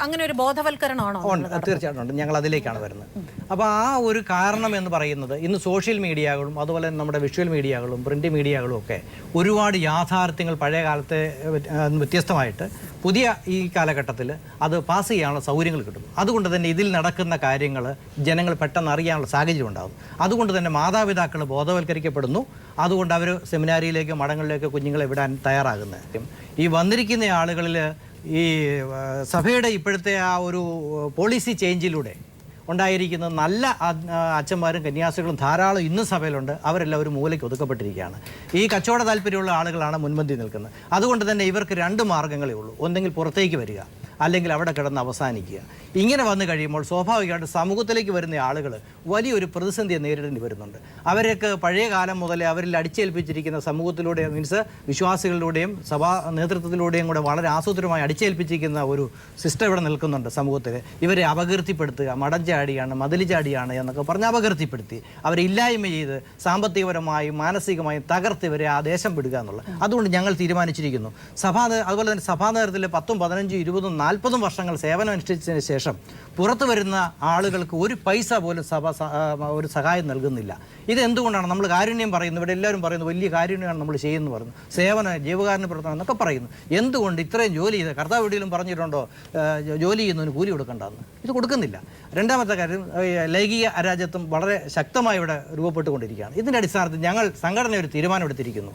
S1: അങ്ങനെ ഒരു ബോധവൽക്കരണമാണോ?
S7: തീർച്ചയായിട്ടും ഉണ്ട്. ഞങ്ങൾ അതിലേക്കാണ് വരുന്നത്. അപ്പോൾ ആ ഒരു കാരണം എന്ന് പറയുന്നത് ഇന്ന് സോഷ്യൽ മീഡിയകളും അതുപോലെ നമ്മുടെ വിഷ്വൽ മീഡിയകളും പ്രിന്റ് മീഡിയകളും ഒക്കെ ഒരുപാട് യാഥാർത്ഥ്യങ്ങൾ പഴയ കാലത്തെ വ്യത്യസ്തമായിട്ട് പുതിയ ഈ കാലഘട്ടത്തിൽ അത് പാസ് ചെയ്യാനുള്ള സൗകര്യങ്ങൾ കിട്ടും. അതുകൊണ്ട് തന്നെ ഇതിൽ നടക്കുന്ന കാര്യങ്ങൾ ജനങ്ങൾ പെട്ടെന്ന് അറിയാനുള്ള സാഹചര്യം ഉണ്ടാകും. അതുകൊണ്ട് തന്നെ മാതാപിതാക്കൾ ബോധവൽക്കരിക്കപ്പെടുന്നു. അതുകൊണ്ട് അവർ സെമിനാരിയിലേക്കോ മഠങ്ങളിലേക്കോ കുഞ്ഞുങ്ങളെ വിടാൻ തയ്യാറാകുന്നത്. ഈ വന്നിരിക്കുന്ന ആളുകളിൽ ഈ സഭയുടെ ഇപ്പോഴത്തെ ആ ഒരു പോളിസി ചേഞ്ചിലൂടെ ഉണ്ടായിരിക്കുന്ന നല്ല അച്ഛന്മാരും കന്യാസ്ത്രീകളും ധാരാളം ഇന്നും സഭയിലുണ്ട്. അവരെല്ലാം ഒരു മൂലയ്ക്ക് ഒതുക്കപ്പെട്ടിരിക്കുകയാണ്. ഈ കച്ചവട താല്പര്യമുള്ള ആളുകളാണ് മുൻപന്തി നിൽക്കുന്നത്. അതുകൊണ്ട് തന്നെ ഇവർക്ക് 2 മാർഗ്ഗങ്ങളേ ഉള്ളൂ. ഒന്നെങ്കിൽ പുറത്തേക്ക് വരിക, അല്ലെങ്കിൽ അവിടെ കിടന്ന് അവസാനിക്കുക. ഇങ്ങനെ വന്നു കഴിയുമ്പോൾ സ്വാഭാവികമായിട്ട് സമൂഹത്തിലേക്ക് വരുന്ന ആളുകൾ വലിയൊരു പ്രതിസന്ധിയെ നേരിടേണ്ടി വരുന്നുണ്ട്. അവർക്ക് പഴയ കാലം മുതലേ അവരിൽ അടിച്ചേൽപ്പിച്ചിരിക്കുന്ന സമൂഹത്തിലൂടെ, മീൻസ് വിശ്വാസികളിലൂടെയും സഭാ നേതൃത്വത്തിലൂടെയും കൂടെ വളരെ ആസൂത്രിതമായി അടിച്ചേൽപ്പിച്ചിരിക്കുന്ന ഒരു സിസ്റ്റം ഇവിടെ നിൽക്കുന്നുണ്ട് സമൂഹത്തിൽ. ഇവരെ അപകീർത്തിപ്പെടുത്തുക, മടം ചാടിയാണ്, മതിൽ ചാടിയാണ് എന്നൊക്കെ പറഞ്ഞ് അപകീർത്തിപ്പെടുത്തി അവരെ ഇല്ലായ്മ ചെയ്ത് സാമ്പത്തികപരമായും മാനസികമായും തകർത്ത് ഇവരെ ആ ദേശം വിടുക എന്നുള്ളത്. അതുകൊണ്ട് ഞങ്ങൾ തീരുമാനിച്ചിരിക്കുന്നു, അതുപോലെ തന്നെ സഭാ നേതൃത്വത്തിൽ 10, 15, 20, 40 വർഷങ്ങൾ സേവനം അനുഷ്ഠിച്ചതിന് ശേഷം പുറത്തു വരുന്ന ആളുകൾക്ക് ഒരു പൈസ പോലും സഭ ഒരു സഹായം നൽകുന്നില്ല. ഇതെന്തുകൊണ്ടാണ്? നമ്മൾ കാരുണ്യം പറയുന്നു, ഇവിടെ എല്ലാവരും പറയുന്നു വലിയ കാരുണ്യമാണ് നമ്മൾ ചെയ്യുന്നു പറയുന്നു, സേവന ജീവകാരുണ്യ പ്രവർത്തനം എന്നൊക്കെ പറയുന്നു. എന്തുകൊണ്ട് ഇത്രയും ജോലി ചെയ്ത് കർത്താവ് വീട്ടിലും പറഞ്ഞിട്ടുണ്ടോ ജോലി ചെയ്യുന്നതിന് കൂലി കൊടുക്കേണ്ടതെന്ന്? ഇത് കൊടുക്കുന്നില്ല. രണ്ടാമത്തെ കാര്യം, ലൈംഗിക അരാജത്വം വളരെ ശക്തമായി ഇവിടെ രൂപപ്പെട്ടുകൊണ്ടിരിക്കുകയാണ്. ഇതിൻ്റെ അടിസ്ഥാനത്തിൽ ഞങ്ങൾ സംഘടന ഒരു തീരുമാനമെടുത്തിരിക്കുന്നു.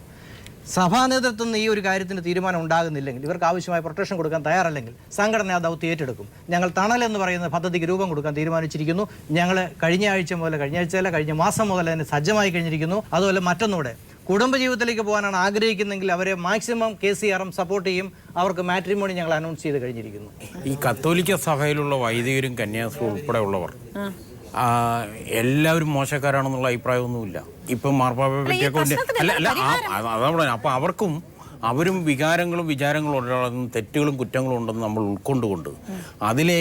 S7: സഭാ നേതൃത്വം ഈ ഒരു കാര്യത്തിന് തീരുമാനം ഉണ്ടാകുന്നില്ലെങ്കിൽ, ഇവർക്ക് ആവശ്യമായ പ്രൊട്ടക്ഷൻ കൊടുക്കാൻ തയ്യാറല്ലെങ്കിൽ സംഘടന ആ ദൗത്യം ഏറ്റെടുക്കും. ഞങ്ങൾ തണൽ എന്ന് പറയുന്ന പദ്ധതിക്ക് രൂപം കൊടുക്കാൻ തീരുമാനിച്ചിരിക്കുന്നു. ഞങ്ങൾ കഴിഞ്ഞ മാസം മുതൽ തന്നെ സജ്ജമായി കഴിഞ്ഞിരിക്കുന്നു. അതുപോലെ മറ്റൊന്നുകൂടെ, കുടുംബജീവിതത്തിലേക്ക് പോകാനാണ് ആഗ്രഹിക്കുന്നെങ്കിൽ അവരെ മാക്സിമം KCRM സപ്പോർട്ട് ചെയ്യും. അവർക്ക് മാട്രിമോണി ഞങ്ങൾ അനൗൺസ് ചെയ്ത് കഴിഞ്ഞിരിക്കുന്നു.
S10: ഈ കത്തോലിക്ക സഭയിലുള്ള വൈദികരും കന്യാസ്ത്രീ ഉൾപ്പെടെയുള്ളവർ എല്ലാവരും മോശക്കാരാണെന്നുള്ള അഭിപ്രായമൊന്നുമില്ല. ഇപ്പം മാർപ്പാപ്പയെ പറ്റിയൊക്കെ അതവിടെ. അപ്പോൾ അവരും വികാരങ്ങളും വിചാരങ്ങളും ഉണ്ടെന്നും തെറ്റുകളും കുറ്റങ്ങളും ഉണ്ടെന്ന് നമ്മൾ ഉൾക്കൊണ്ടുകൊണ്ട് അതിലെ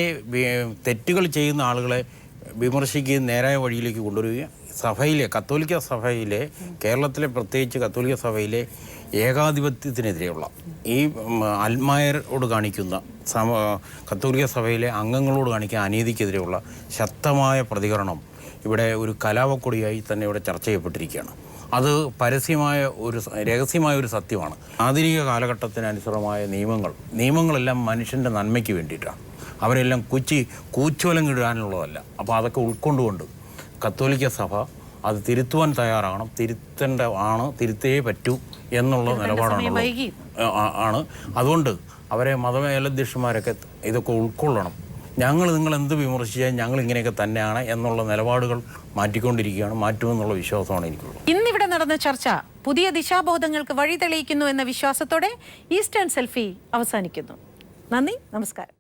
S10: തെറ്റുകൾ ചെയ്യുന്ന ആളുകളെ വിമർശിക്കുകയും നേരായ വഴിയിലേക്ക് കൊണ്ടുവരികയും സഭയിലെ കത്തോലിക്ക സഭയിലെ കേരളത്തിലെ പ്രത്യേകിച്ച് കത്തോലിക്ക സഭയിലെ ഏകാധിപത്യത്തിനെതിരെയുള്ള ഈ അൽമായരോട് കാണിക്കുന്ന കത്തോലിക്ക സഭയിലെ അംഗങ്ങളോട് കാണിക്കുന്ന അനീതിക്കെതിരെയുള്ള ശക്തമായ പ്രതികരണം ഇവിടെ ഒരു കലാപക്കൊടിയായി തന്നെ ഇവിടെ ചർച്ച ചെയ്യപ്പെട്ടിരിക്കുകയാണ്. അത് രഹസ്യമായ ഒരു സത്യമാണ്. ആധുനിക കാലഘട്ടത്തിനനുസൃതമായ നിയമങ്ങളെല്ലാം മനുഷ്യൻ്റെ നന്മയ്ക്ക് വേണ്ടിയിട്ടാണ്. അവരെല്ലാം കൂച്ചോലം കിടാനുള്ളതല്ല. അപ്പോൾ അതൊക്കെ ഉൾക്കൊണ്ടുകൊണ്ട് കത്തോലിക്ക സഭ അത് തിരുത്തുവാൻ തയ്യാറാകണം. തിരുത്തേ പറ്റൂ എന്നുള്ള നിലപാടാണ്. അതുകൊണ്ട് അവരെ മതമേലധ്യക്ഷന്മാരൊക്കെ ഇതൊക്കെ ഉൾക്കൊള്ളണം. നിങ്ങൾ എന്ത് വിമർശിച്ചാൽ ഞങ്ങൾ ഇങ്ങനെയൊക്കെ തന്നെയാണ് എന്നുള്ള നിലപാടുകൾ മാറ്റുമെന്നുള്ള വിശ്വാസമാണ് എനിക്കുള്ളത്.
S1: ഇന്നിവിടെ നടന്ന ചർച്ച പുതിയ ദിശാബോധങ്ങൾക്ക് വഴി തെളിയിക്കുന്നു എന്ന വിശ്വാസത്തോടെ ഈസ്റ്റേൺ സെൽഫി അവസാനിക്കുന്നു. നന്ദി, നമസ്കാരം.